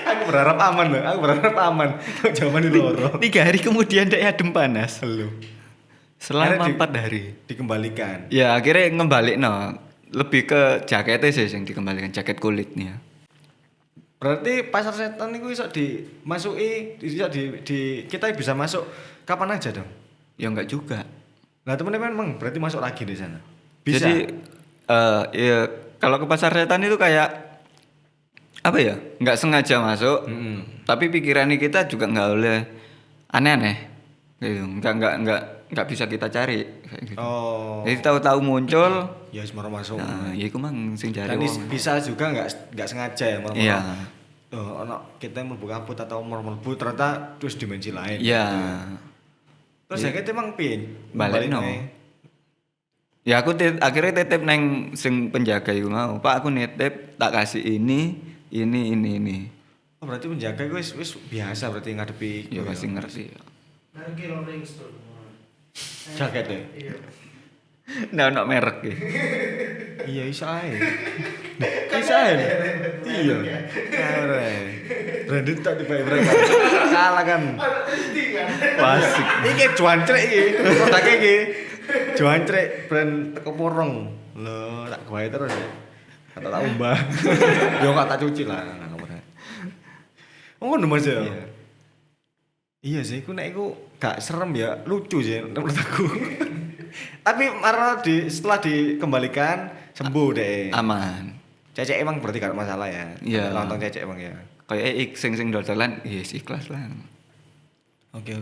Aku berharap aman loh. Jaman di loro. 3 hari kemudian dia adem panas. Loh. Selama Akhirnya 4 hari. Dikembalikan. Ya akhirnya ngembalik lebih ke jaketnya sih yang dikembalikan, jaket kulitnya. Berarti pasar setan itu iso dimasuki, iso di kita bisa masuk kapan aja dong? Ya enggak juga. Nah teman-teman emang berarti masuk lagi di sana. Bisa. Jadi ya kalau ke pasar setan itu kayak apa ya? Enggak sengaja masuk. Tapi pikirannya kita juga enggak boleh aneh-aneh. Gitu. Enggak bisa kita cari kayak gitu. Oh. Jadi tahu-tahu muncul, Ya semua masuk. nah, ya iku mang sing cari Dan wong. bisa juga nggak sengaja ya Iya. Kita mlebu kabut atau mlebu ternyata terus dimensi lain. Iya. Terus ya kita emang pin Balekno. Ya aku akhirnya titip neng sing penjaga iku mau. Pak aku nitip tak kasih ini. Oh berarti penjaga itu wis biasa berarti ngadepi. Ya pasti ngerti. Nanti Rolling Stone. Jaket ya. Iya. Nggak ono merek ya. Iya iso ae. Iso ae. Iya. Kare. Branded tak dibayar mereka. Kalah kan. Wasik. Iki juancrek iki. Produknya iki. Juancrek brand teko porong. Lho, tak gawe terus ya. Kata tak umbah. Yo gak tak cuci lah nang kamar. Oh, ngono Mas ya. Iya sih, iku nek iku gak serem ya, lucu sih menurut aku. Tapi karena setelah dikembalikan sembuh deh. Aman. Cecek emang berarti gak ada masalah ya. Iya. Lontong cecek emang ya. Kayak sing dodolan, yes ikhlas lah. Oke.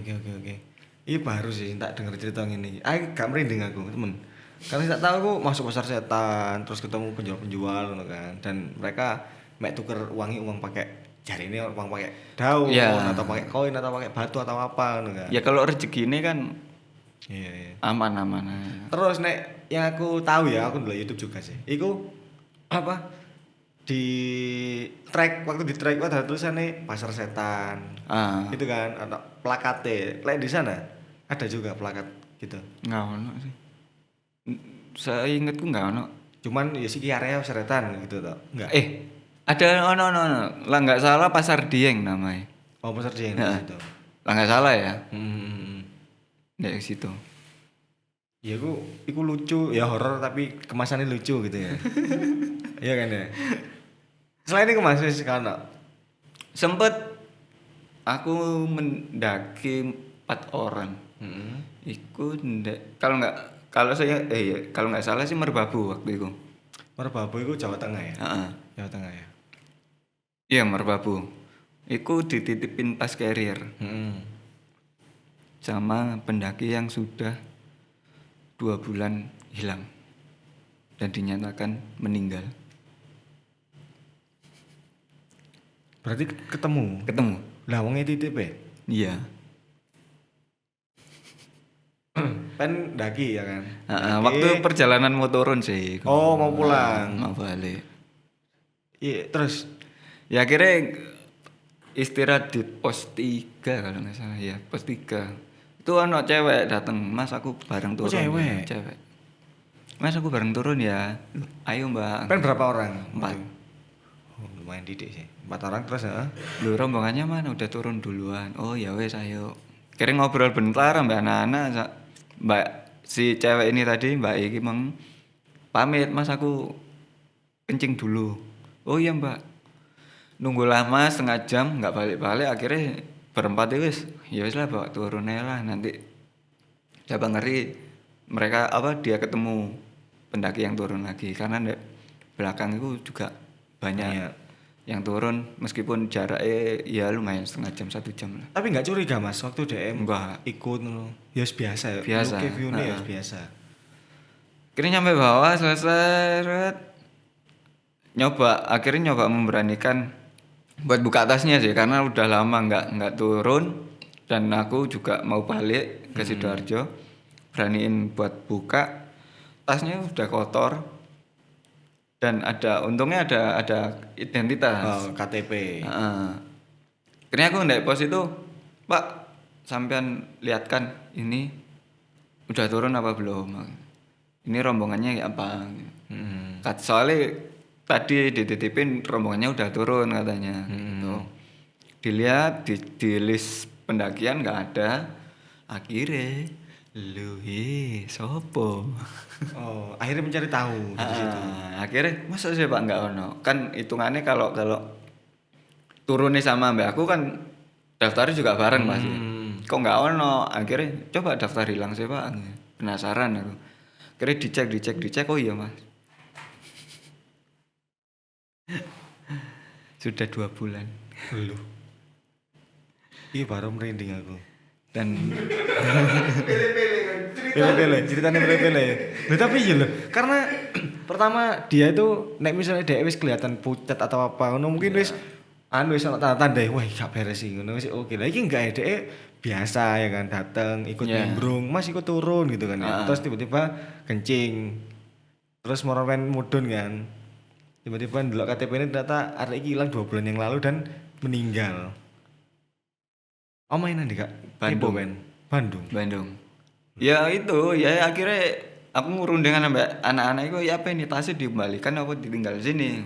Iya baru sih tak denger cerita ngene. Gak merinding aku, temen. Karena tak tahu aku masuk pasar setan, terus ketemu penjual-penjual ngono kan. Dan mereka mek tuker uang pakai jari ini uang pakai daun atau pakai koin atau pakai batu atau apa ngono kan. Ya kalau rezeki ini kan Iya. aman-aman. Terus nek yang aku tahu ya, aku ndelok YouTube juga sih. Iku apa? Di track waktu di track ada tulisannya pasar setan. Gitu kan, ada plakatnya. Lek di sana ada juga plakat gitu. Nggak ono sih. Saya ingatku nggak ono. Cuman ya sih area setan gitu toh. Enggak. Ada ono. Lah nggak salah Pasar Dieng namanya. Oh, pasar di Nah. situ. Lah nggak salah ya. Dari situ. Ya iku lucu, ya horor tapi kemasannya lucu gitu ya. Iya kan ya. Selain itu Mas wis kan. Sempet aku mendaki 4 orang. Iku kalau nggak salah sih Merbabu waktu itu. Merbabu itu Jawa Tengah ya? Heeh. Jawa Tengah ya. Iya Merbabu. Iku dititipin pas carrier sama pendaki yang sudah 2 bulan hilang dan dinyatakan meninggal. Berarti ketemu. Lah wongnya titip ya? Iya. Pen daki ya kan. Waktu perjalanan mau turun sih. Oh, mau pulang. Mau balik. Iya, terus Ya akhirnya istirahat di pos 3 kalau nggak salah ya, pos 3. Itu ono cewek datang, "Mas aku bareng turun." cewek? Cewek. "Mas aku bareng turun ya." "Loh, ayo Mbak." pen berapa orang? 4. Oh, lumayan didik sih. 4 orang terus ya. "Loh, rombongannya mana? Udah turun duluan." "Oh ya wes ayo." Kira ngobrol bentar mbak anak-anak, mbak si cewek ini tadi, Mbak Iki pamit, "Mas aku kencing dulu." "Oh iya Mbak." Nunggu lama setengah jam nggak balik-balik, akhirnya berempat itu ya wis lah bawa turun aja lah, nanti coba ngeri mereka dia ketemu pendaki yang turun lagi, karena di belakang itu juga banyak yang turun meskipun jaraknya ya lumayan setengah jam 1 jam lah. Tapi nggak curiga Mas waktu DM Enggak. ikut ngono. Ya biasa ya. Biasa. Look view-nya ya biasa. Akhirnya nyampe bawah selesai akhirnya nyoba memberanikan buat buka tasnya sih, karena udah lama nggak turun dan aku juga mau balik ke Sidoarjo. Beraniin buat buka tasnya, udah kotor dan untungnya ada identitas. Oh, KTP. Akhirnya aku ndek pos itu, "Pak, sampean lihatkan ini udah turun apa belum? Ini rombongannya apa?" Soalnya tadi dititipin rombongannya udah turun katanya. Gitu. Dilihat di list pendakian nggak ada. Akhirnya sopo? Oh, akhirnya mencari tahu di situ. Akhirnya masa sih Pak nggak ono? Kan hitungannya kalau turunnya sama mbak aku kan daftarnya juga bareng Mas. Kok nggak ono? Akhirnya coba daftar hilang sih Pak. Penasaran aku. Akhirnya dicek. Oh iya Mas. Sudah 2 bulan. Lu. Iya baru merinding aku. Dan Pele-pele, ceritanya pele-pele. Loh tapi iya loh, karena pertama dia itu nek misalnya dia wis kelihatan pucat atau apa, ngono mungkin wis wis ana tanda-tanda, wah gak beres sih ngono wis oke. Lah iki enggak ya, dia biasa ya kan datang ikut nimbrung, Mas ikut turun gitu kan ya. Terus tiba-tiba kencing. Terus morowen mudun kan. Tiba-tiba ndelok KTP ini ternyata arek iki hilang 2 bulan yang lalu dan meninggal. Mainan Kak? Bandung. Bandung. Bandung. Ya itu, ya akhirnya aku ngurundingan sampai anak-anak itu ya apa ini tasnya dikembalikan apa ditinggal sini.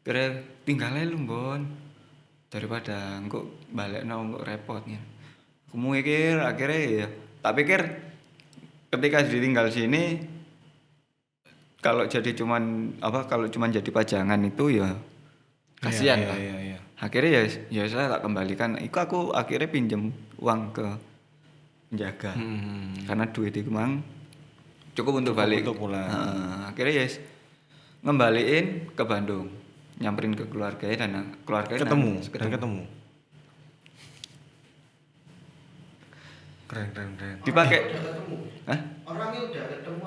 Kira tinggal aja lu Bon. Daripada engko balekno engko repot ya. Aku mikir akhirnya ya tak pikir ketika ditinggal sini kalau cuman jadi pajangan itu ya kasihan lah. Iya. Akhirnya ya saya tak kembalikan. Iku aku akhirnya pinjem uang ke penjaga. Karena duit itu memang cukup untuk balik. Untuk pulang. Akhirnya ngembaliin ke Bandung. Nyamperin ke keluarganya dan keluarganya Ketemu. ketemu. Keren. Dipakai. Udah ketemu. Hah? Orangnya udah ketemu.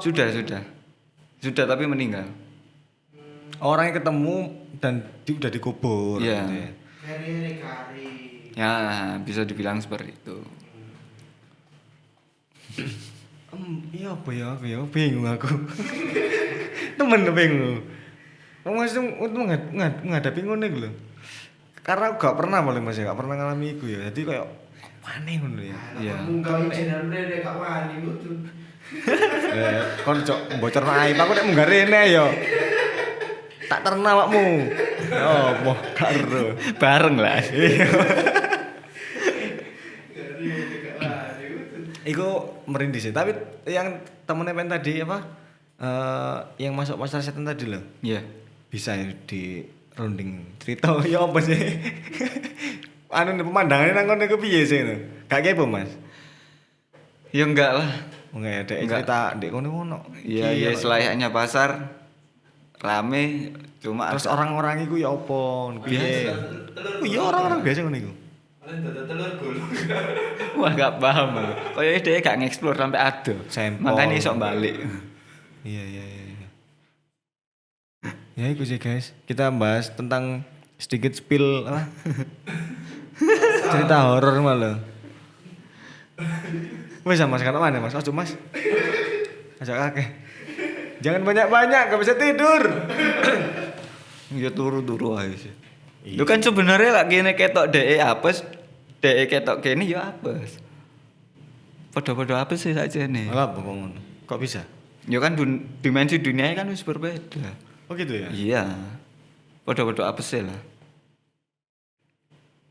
Sudah tapi meninggal. Orangnya ketemu dan udah dikubur. Iya. Gitu ya. Kari. Ya, bisa dibilang seperti itu. Iya apa ya bingung aku. Temen bingung. Mas itu menghadapi ngono iku lho. Karena aku gak pernah gak pernah ngalami iku ya. Jadi kayak mana ngono ya. Iya. Munggah jenengan rene gak wani lucu. Kon cok bocor aib aku nek munggah rene ya. Tak terna awakmu. Oh, moh karo. Bareng lah. Iku merinding sih. Tapi yang temennya pen tadi apa? Yang masuk pasar setan tadi loh. Iya. Bisa ya di rounding cerita ya apa sih? Anu pemandangannya nang kono iku piye sih ngono? Gak kepo, Mas. Ya enggak lah. Enggak ada Enggak. cerita ndek kono. Iya, ya selayaknya pasar rame cuma Terus orang-orang iku ya apa? Piye? Oh iya orang-orang biasa ngono iku. Paling dada telur gulung. wah gak paham aku. Kayaknya dia gak ngeksplor sampai ada. Sampel. Makanya iso balik. Iya. Ya itu sih guys. Kita bahas tentang sedikit spill apa? Cerita horor malah. Wes Mas kan mana Mas? Ojo Mas. Ajak kakek. Jangan banyak-banyak, gak bisa tidur. Ya turu-turu aja sih. Itu kan sebenarnya lah gini ketok DE apes, DE ketok gini ya apes. Podo-podo apes sih saja nih. Malah apa kok ngono? Kok bisa? Ya kan dimensi dunianya kan wis berbeda. Oh gitu ya? Iya. Podo-podo apes sih lah.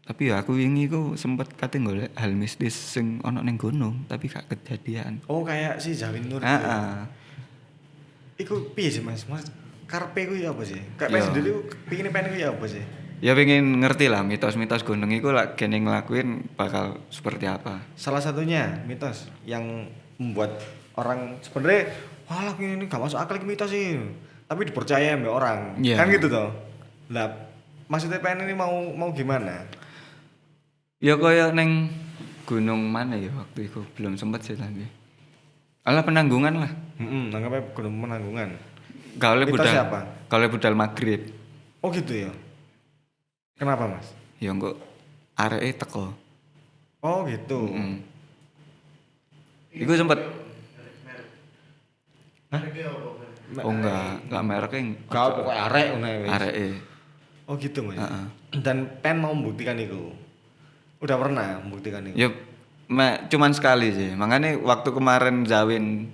Tapi ya aku wingi ku sempet kate golek hal mistis sing ono ning gunung tapi gak kejadian. Oh kayak si Zawin Nur. Heeh. Iku piye sih Mas? Mas karepe ku ya apa sih? Kayak Ya. pengen sendiri pingin ku ya apa sih? Ya pengen ngerti lah mitos-mitos gunung iku lak gene ngelakuin bakal seperti apa. Salah satunya mitos yang membuat orang sebenarnya walah ini gak masuk akal iki mitos sih. Tapi dipercaya sama orang. Iya. Kan gitu toh. Lah maksudnya pengen ini mau gimana? Ya kaya neng gunung mana ya waktu itu belum sempet sih lagi. Alah Penanggungan lah. Nanggapnya Gunung Penanggungan. Gaule Mitos budal. siapa? Gaule budal Maghrib. Oh gitu ya. Kenapa Mas? Ya engko areke teko. Oh gitu. Iku sempet. Hah? Oh enggak mereknya. Gak pokoknya arek ngono ya, wis. Areke. Oh gitu Mas. Heeh. Dan pen mau membuktikan itu. Udah pernah membuktikan itu. Ya cuman sekali sih. Makanya waktu kemarin Zawin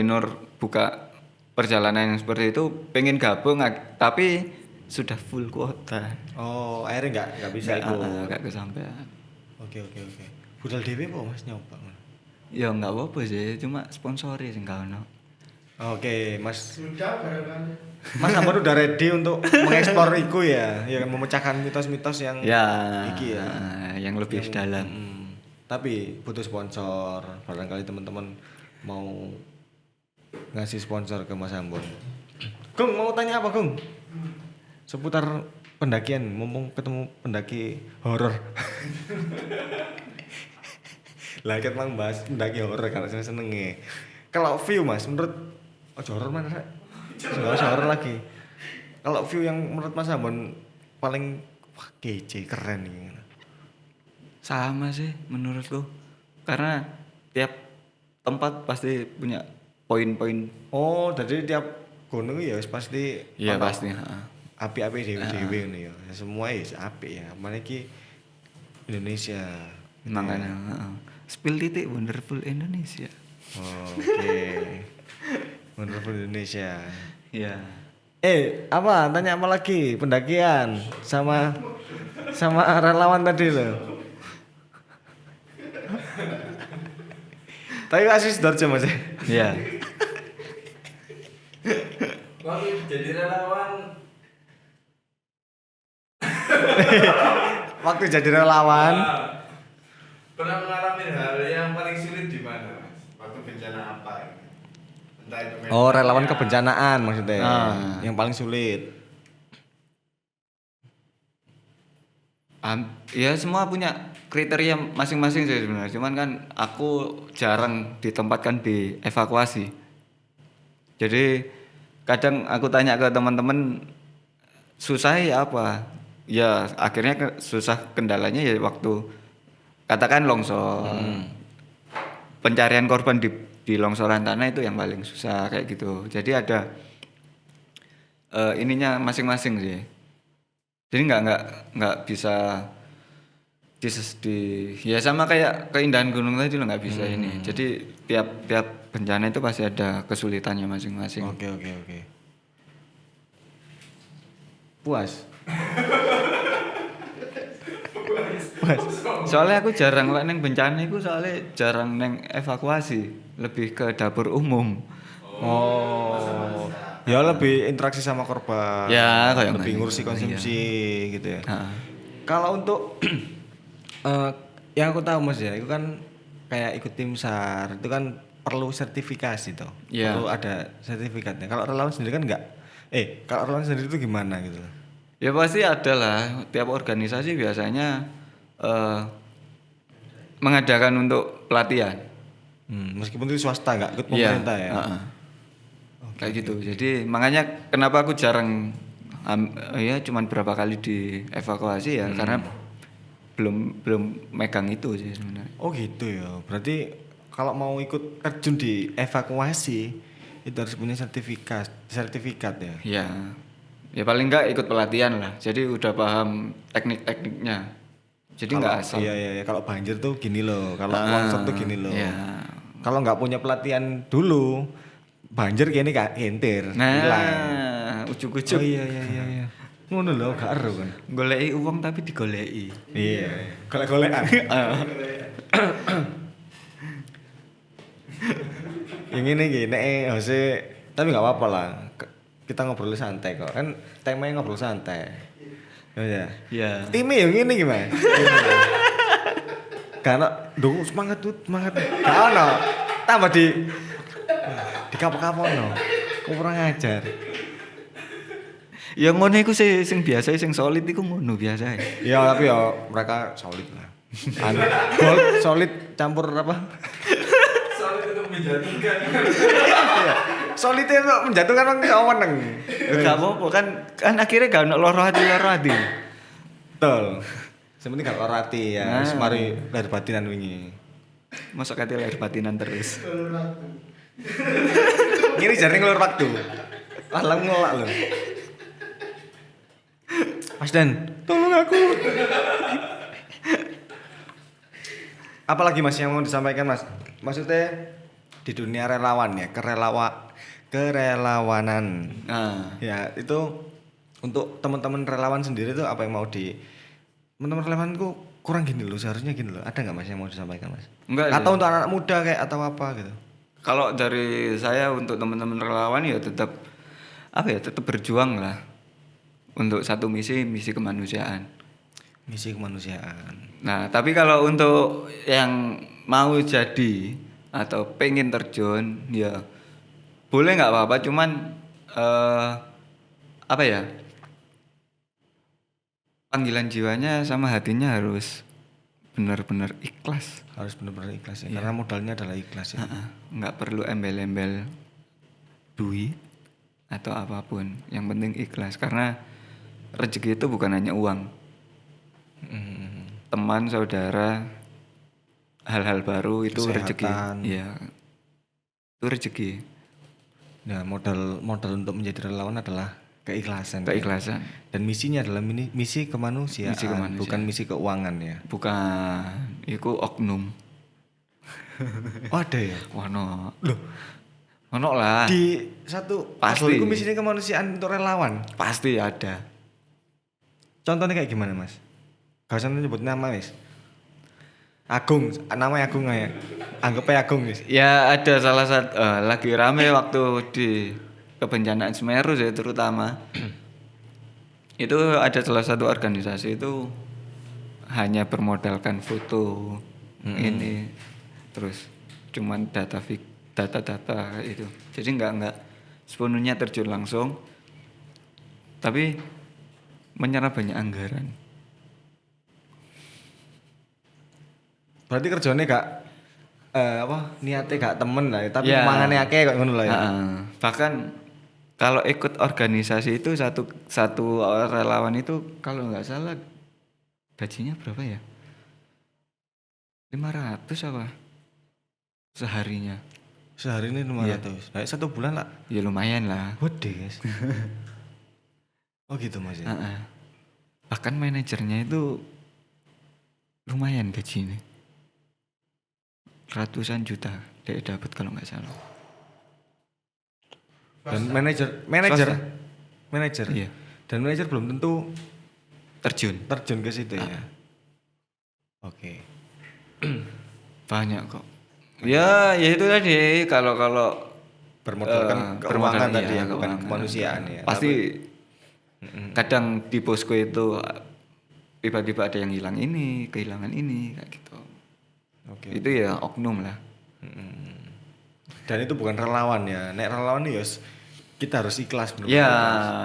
Nur buka perjalanan yang seperti itu pengen gabung tapi sudah full kuota. Oh, akhirnya enggak bisa itu. Enggak kesampaian. Oke. Budal dhewe apa Mas nyoba? Ya enggak apa-apa sih, cuma sponsori sing gak ono. Oke, Mas. Sudah barangkali. Mas Ambon udah ready untuk mengeksplor iku ya, yang memecahkan mitos-mitos yang Ya, iki ya. yang lebih dalam. Tapi butuh sponsor. Barangkali teman-teman mau ngasih sponsor ke Mas Ambon. Gung, mau tanya apa, Gung? Seputar pendakian, mumpung ketemu pendaki horor. Lah kan mang bahas pendaki horor kalau seneng-senenge. Kalau view Mas, menurut horor mana Rek? Enggak usah horor lagi. Kalau view yang menurut Mas Ambon paling wah, kece, keren nih. Sama sih menurutku. Karena tiap tempat pasti punya poin-poin. Oh, jadi tiap gunung ya wis pasti Iya ono pasti, heeh. api-api dewe-dewe ngono ya. Semua ya apik ya. Mana iki Indonesia. Makanya, heeh. Spill titik wonderful Indonesia. Oke. Wonderful Indonesia. Iya. Apa? Tanya apa lagi? Pendakian sama relawan tadi loh. Tapi asli Sidoarjo Mas. Iya. Waktu jadi relawan Waktu jadi relawan, pernah mengalami hal yang paling sulit di mana, Mas? Waktu bencana apa? Entah itu oh media, relawan kebencanaan maksudnya. Ah. Yang paling sulit. Ya semua punya kriteria masing-masing sih sebenarnya. Cuman kan aku jarang ditempatkan di evakuasi. Jadi kadang aku tanya ke teman-teman susahnya apa? Ya akhirnya susah kendalanya ya waktu katakan longsor. Pencarian korban di longsoran tanah itu yang paling susah kayak gitu. Jadi ada ininya masing-masing sih. Jadi nggak bisa ya sama kayak keindahan gunung tadi lo nggak bisa ini. Jadi tiap bencana itu pasti ada kesulitannya masing-masing. Oke. Puas. Soalnya aku jarang lah neng bencana itu soalnya jarang neng evakuasi, lebih ke dapur umum. Oh. Ya lebih interaksi sama korban. Ya, kayak lebih gitu. ngurusi konsumsi gitu ya. Nah, Kalau untuk yang aku tahu Mas ya, itu kan kayak ikut tim SAR, itu kan perlu sertifikasi toh. Iya. Perlu ada sertifikatnya. Kalau relawan sendiri kan enggak. Kalau relawan sendiri itu gimana gitu loh? ya pasti ada lah. Tiap organisasi biasanya mengadakan untuk pelatihan. Meskipun itu swasta enggak ikut Iya, pemerintah ya. Kayak gitu. Jadi makanya kenapa aku jarang ya cuman berapa kali dievakuasi ya karena belum megang itu sih sebenarnya. Oh gitu ya. Berarti kalau mau ikut terjun di evakuasi itu harus punya sertifikat ya. Ya. Ya paling enggak ikut pelatihan lah. Jadi udah paham teknik-tekniknya. Jadi enggak asal. Iya. Kalau banjir tuh gini loh. Kalau longsor tuh gini loh. Iya. Kalau nggak punya pelatihan dulu, banjir kayaknya gak entir. Nah, ujuk-ujuk. Oh iya. Ngono lho, gak ero kan. Goleki uang tapi digoleki. Iya. Golek-golekan. Yang ini gini, Jose, tapi nggak apa-apa lah. Kita ngobrol santai kok. Kan temanya ngobrol santai. Ya. Iya. Timnya yang ini gimana? Karena dong semangat. Karena tambah di kapok-kapokno. Kurang ajar. Ya ngono iku sing biasa sing solid iku ngono biasa. Ya tapi ya mereka solid lah. Gold solid campur apa? soal itu menjatuhkan. Solid itu menjatuhkan orang kawan neng. Gak apa-apa kan akhirnya gak ono loro hati. Betul. Sepenting gak orati ya. Nah. Wis mari lahir batinan wingi. Masuk hati lahir batinan terus. Ngiri jaring ngelur waktu. Alam ngelak lho. Mas Dan, tolong aku. Apalagi Mas yang mau disampaikan Mas? Maksudnya di dunia relawan ya, kerelawanan. Nah, Ya, itu untuk teman-teman relawan sendiri tuh apa yang mau teman-teman relawanku kurang gini loh, seharusnya gini loh. Ada nggak Mas yang mau disampaikan Mas? enggak Atau sih. untuk anak muda kayak atau apa gitu? Kalau dari saya untuk teman-teman relawan ya tetap berjuang lah untuk satu misi kemanusiaan. Misi kemanusiaan. Nah, tapi kalau untuk yang mau jadi atau pengen terjun ya boleh nggak apa-apa, cuman apa ya? Panggilan jiwanya sama hatinya harus benar-benar ikhlas. Harus benar-benar ikhlas ya. Karena modalnya adalah ikhlas ya. Nggak perlu embel-embel duit atau apapun. Yang penting ikhlas karena rezeki itu bukan hanya uang. Teman, saudara, hal-hal baru itu rezeki. Kesehatan. Iya. Itu rezeki, Nah, modal untuk menjadi relawan adalah keikhlasan. ya. keikhlasan. Dan misinya adalah misi kemanusiaan, Misi kemanusiaan. bukan misi keuangan ya. Bukan itu oknum. Oh, ada ya? Ono. Loh, Ono lah. di satu Pasti. komisi kemanusiaan untuk relawan. Pasti ada. Contohnya kayak gimana, Mas? Gak usah nyebut nama, Mas. Agung, namanya Agung ya. Anggap aja Agung, Mas. Ya ada salah satu lagi rame waktu di kebencanaan Semeru ya terutama. Itu ada salah satu organisasi itu hanya bermodalkan foto ini terus cuman data itu. Jadi enggak sepenuhnya terjun langsung. Tapi menyerap banyak anggaran. Berarti kerjanya gak niatnya gak temen lah, tapi Ya. mangannya akeh kok ngono lah ya. Bahkan kalau ikut organisasi itu satu relawan itu kalau nggak salah gajinya berapa ya? 500 apa? Seharinya. Sehari ini 500. Nah, 1 bulan lah. Ya lumayan lah. Bodes. Oh gitu, Mas ya. Bahkan manajernya itu lumayan gajinya. Ratusan juta dia dapat kalau nggak salah. Dan Swasta. manajer. Iya. Dan manajer belum tentu Terjun. terjun ke situ ya. Oke. Banyak kok. Ya itu tadi kalau Bermodalkan keuangan bermodal, tadi iya, ya, bukan keuangan. kemanusiaan ya. Pasti kadang di posko itu tiba-tiba ada yang kehilangan ini kayak gitu. Oke. Itu ya oknum lah. Dan itu bukan relawan ya. Nek relawan ya kita harus ikhlas bener. Ya,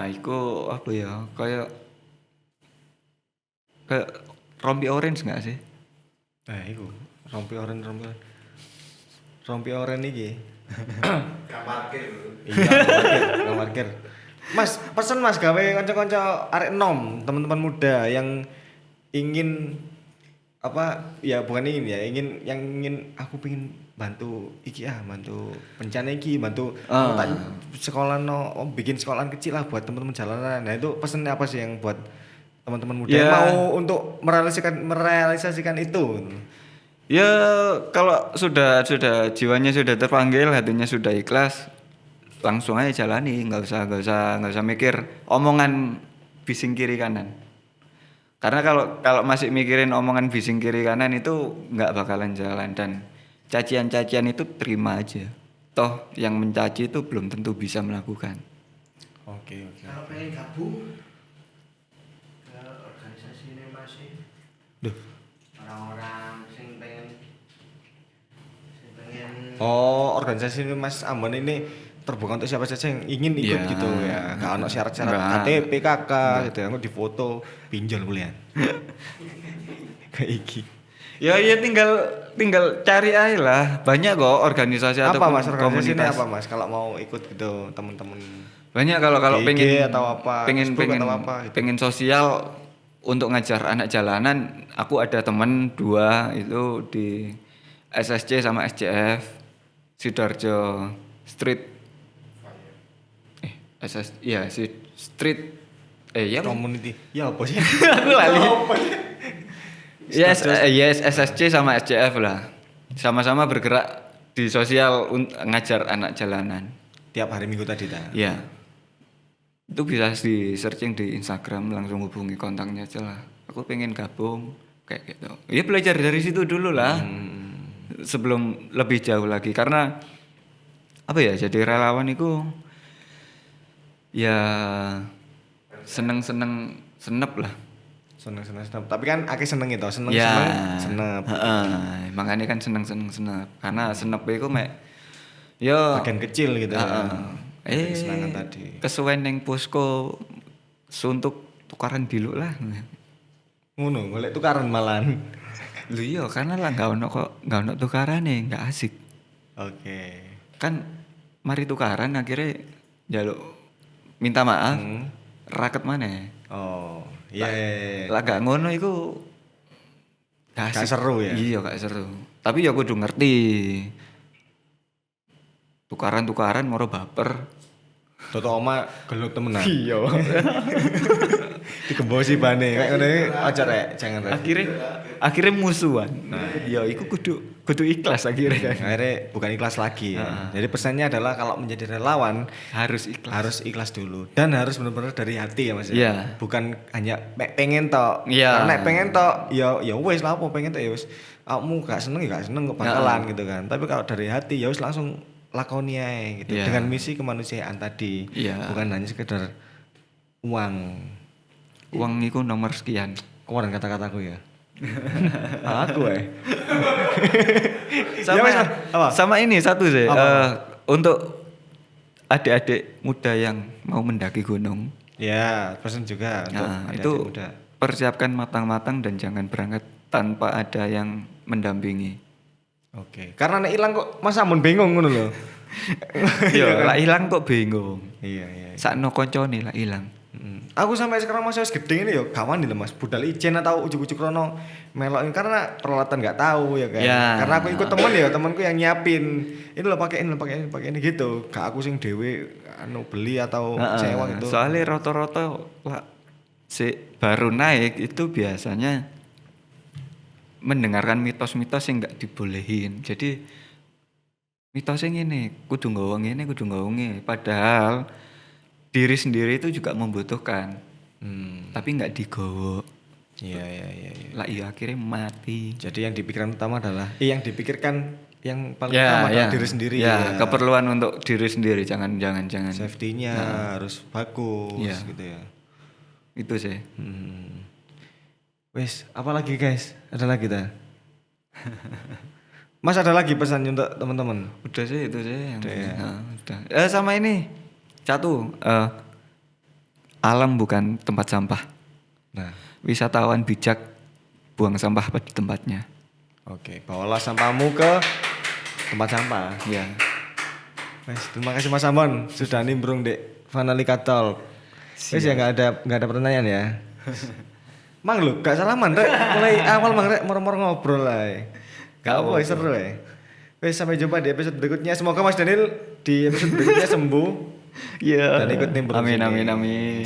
itu apa ya? Kayak rompi orange nggak sih? Iku rompi oren iki. Gak parkir. Iya, parkir. Mas, pesen Mas gawe kanca-kanca arek enom, teman-teman muda yang ingin bukan ingin ya, ingin aku pengen bantu bencana iki, bantu bikin sekolahan kecil lah buat teman-teman jalanan. Nah, itu pesannya apa sih yang buat teman-teman muda yang mau untuk merealisasikan itu? Ya kalau sudah jiwanya sudah terpanggil, hatinya sudah ikhlas, langsung aja jalani, nggak usah mikir omongan bising kiri kanan. Karena kalau masih mikirin omongan bising kiri kanan itu nggak bakalan jalan, dan cacian-cacian itu terima aja. Toh yang mencaci itu belum tentu bisa melakukan. Oke. Kalau pengen gabung ke organisasi ini masih Duh. orang-orang sing pengen Oh, organisasi ini Mas Ambon ini terbuka untuk siapa saja yang ingin ikut Iya. gitu ya. Gak ono syarat-syarat Enggak. KTP, KK gitu ya. Aku difoto, pinjol kuliah. Kayak iki. Ya tinggal cari aja lah. Banyak kok organisasi atau Apa Mas organisasi ini komunitas. apa Mas kalau mau ikut gitu teman-teman? Banyak kalau GG pengen atau apa, pengen Facebook atau apa gitu. pengen sosial untuk ngajar anak jalanan. Aku ada temen 2 itu di SSC sama SCF Sidoarjo Street Street ya Community. Ya apa sih? aku lali. Yes, SSC sama SCF lah. Sama-sama bergerak di sosial ngajar anak jalanan. Tiap hari Minggu tadi ta. Ya. Itu bisa di searching di Instagram, langsung hubungi kontaknya aja lah. Aku pengen gabung kayak gitu. Ya belajar dari situ dulu lah. Sebelum lebih jauh lagi, karena apa ya, jadi relawan itu ya senep lah. Seneng. Tapi kan akeh seneng itu, seneng. Makanya kan seneng. Karena senep itu yo Bagian kecil gitu. Kesenangan tadi. Kesuwen ning posko suntuk tukaran dulu lah. Ngono, golek tukaran malahan. Lho iya, karena lah enggak ono tukarane, enggak asik. Oke. Kan mari tukaran akhirnya njaluk minta maaf. Raket mana? Oh, iya. Lah gak ngono iku gak Gak asik. seru ya? Iya, gak seru. Tapi ya kudu ngerti. Tukaran moro baper. Toto oma gelut temenan. Iya. Digembosi bane kayak ngono iki aja rek, jangan rek. Akhirnya musuhan. Nah, ya iku kudu ikhlas akhirnya kan. Akhirnya bukan ikhlas lagi ya. Jadi pesannya adalah kalau menjadi relawan Harus ikhlas. harus ikhlas dulu dan harus benar-benar dari hati ya Mas. Iya. Bukan hanya pengen tok. Iya. Karena nek pengen tok ya wis lah apa pengen tok ya wis. Kamu gak seneng ya gak seneng kok bakalan gitu kan. Tapi kalau dari hati ya wis langsung lakoni ae gitu. Iya. Dengan misi kemanusiaan tadi. Iya. Bukan hanya sekedar uang. Uang itu nomor sekian. Keluaran kata-kataku ya. Aku Sama Ya, Mas, apa? sama ini satu sih. Apa? Untuk adik-adik muda yang mau mendaki gunung. Ya, pesan juga untuk Nah, adik-adik itu muda. persiapkan matang-matang dan jangan berangkat tanpa ada yang mendampingi. Oke. Karena nek ilang kok Mas Amun bingung ngono lho. Yo, lah ilang kok bingung. Iya. Sakno koncone lah ilang. Aku sampai sekarang masih gede ini ya kawan nih Mas. Budal ijen atau ujuk-ujuk rono melok karena peralatan nggak tahu ya kan. Ya. Karena aku ikut temen ya, temanku yang nyiapin. Ini lo pakai ini gitu. Gak aku sing dewe anu beli atau sewa gitu. Soalnya rata-rata lah baru naik itu biasanya mendengarkan mitos-mitos yang nggak dibolehin. Jadi mitosnya ini kudu nggawa ngene, kudu nggawa ngene. Padahal diri sendiri itu juga membutuhkan. Tapi nggak digowo. Iya. Lah iya akhirnya mati. Jadi yang dipikirkan utama adalah yang dipikirkan yang paling utama adalah diri sendiri ya. Keperluan untuk diri sendiri, jangan. Safety-nya harus bagus Iya. gitu ya. Itu sih. Wes, apa lagi guys? Ada lagi ta? Mas ada lagi pesan untuk teman-teman? Udah sih itu sih yang Udah ya. udah. Sama ini satu, alam bukan tempat sampah. Nah, Wisatawan bijak buang sampah pada tempatnya. oke, bawalah sampahmu ke tempat sampah. Ya. Wes, terima kasih Mas Amon sudah nimbrung Dek Vanalika Talk. Wes ya nggak ada pertanyaan ya. Mang lu gak salaman rek, mulai awal mang rek moro-moro ngobrol lah. Gak apa seru ya. Wes sampai jumpa di episode berikutnya. Semoga Mas Daniel di episode berikutnya sembuh Iya. dan ikut nimbrung. Amin sini. amin amin.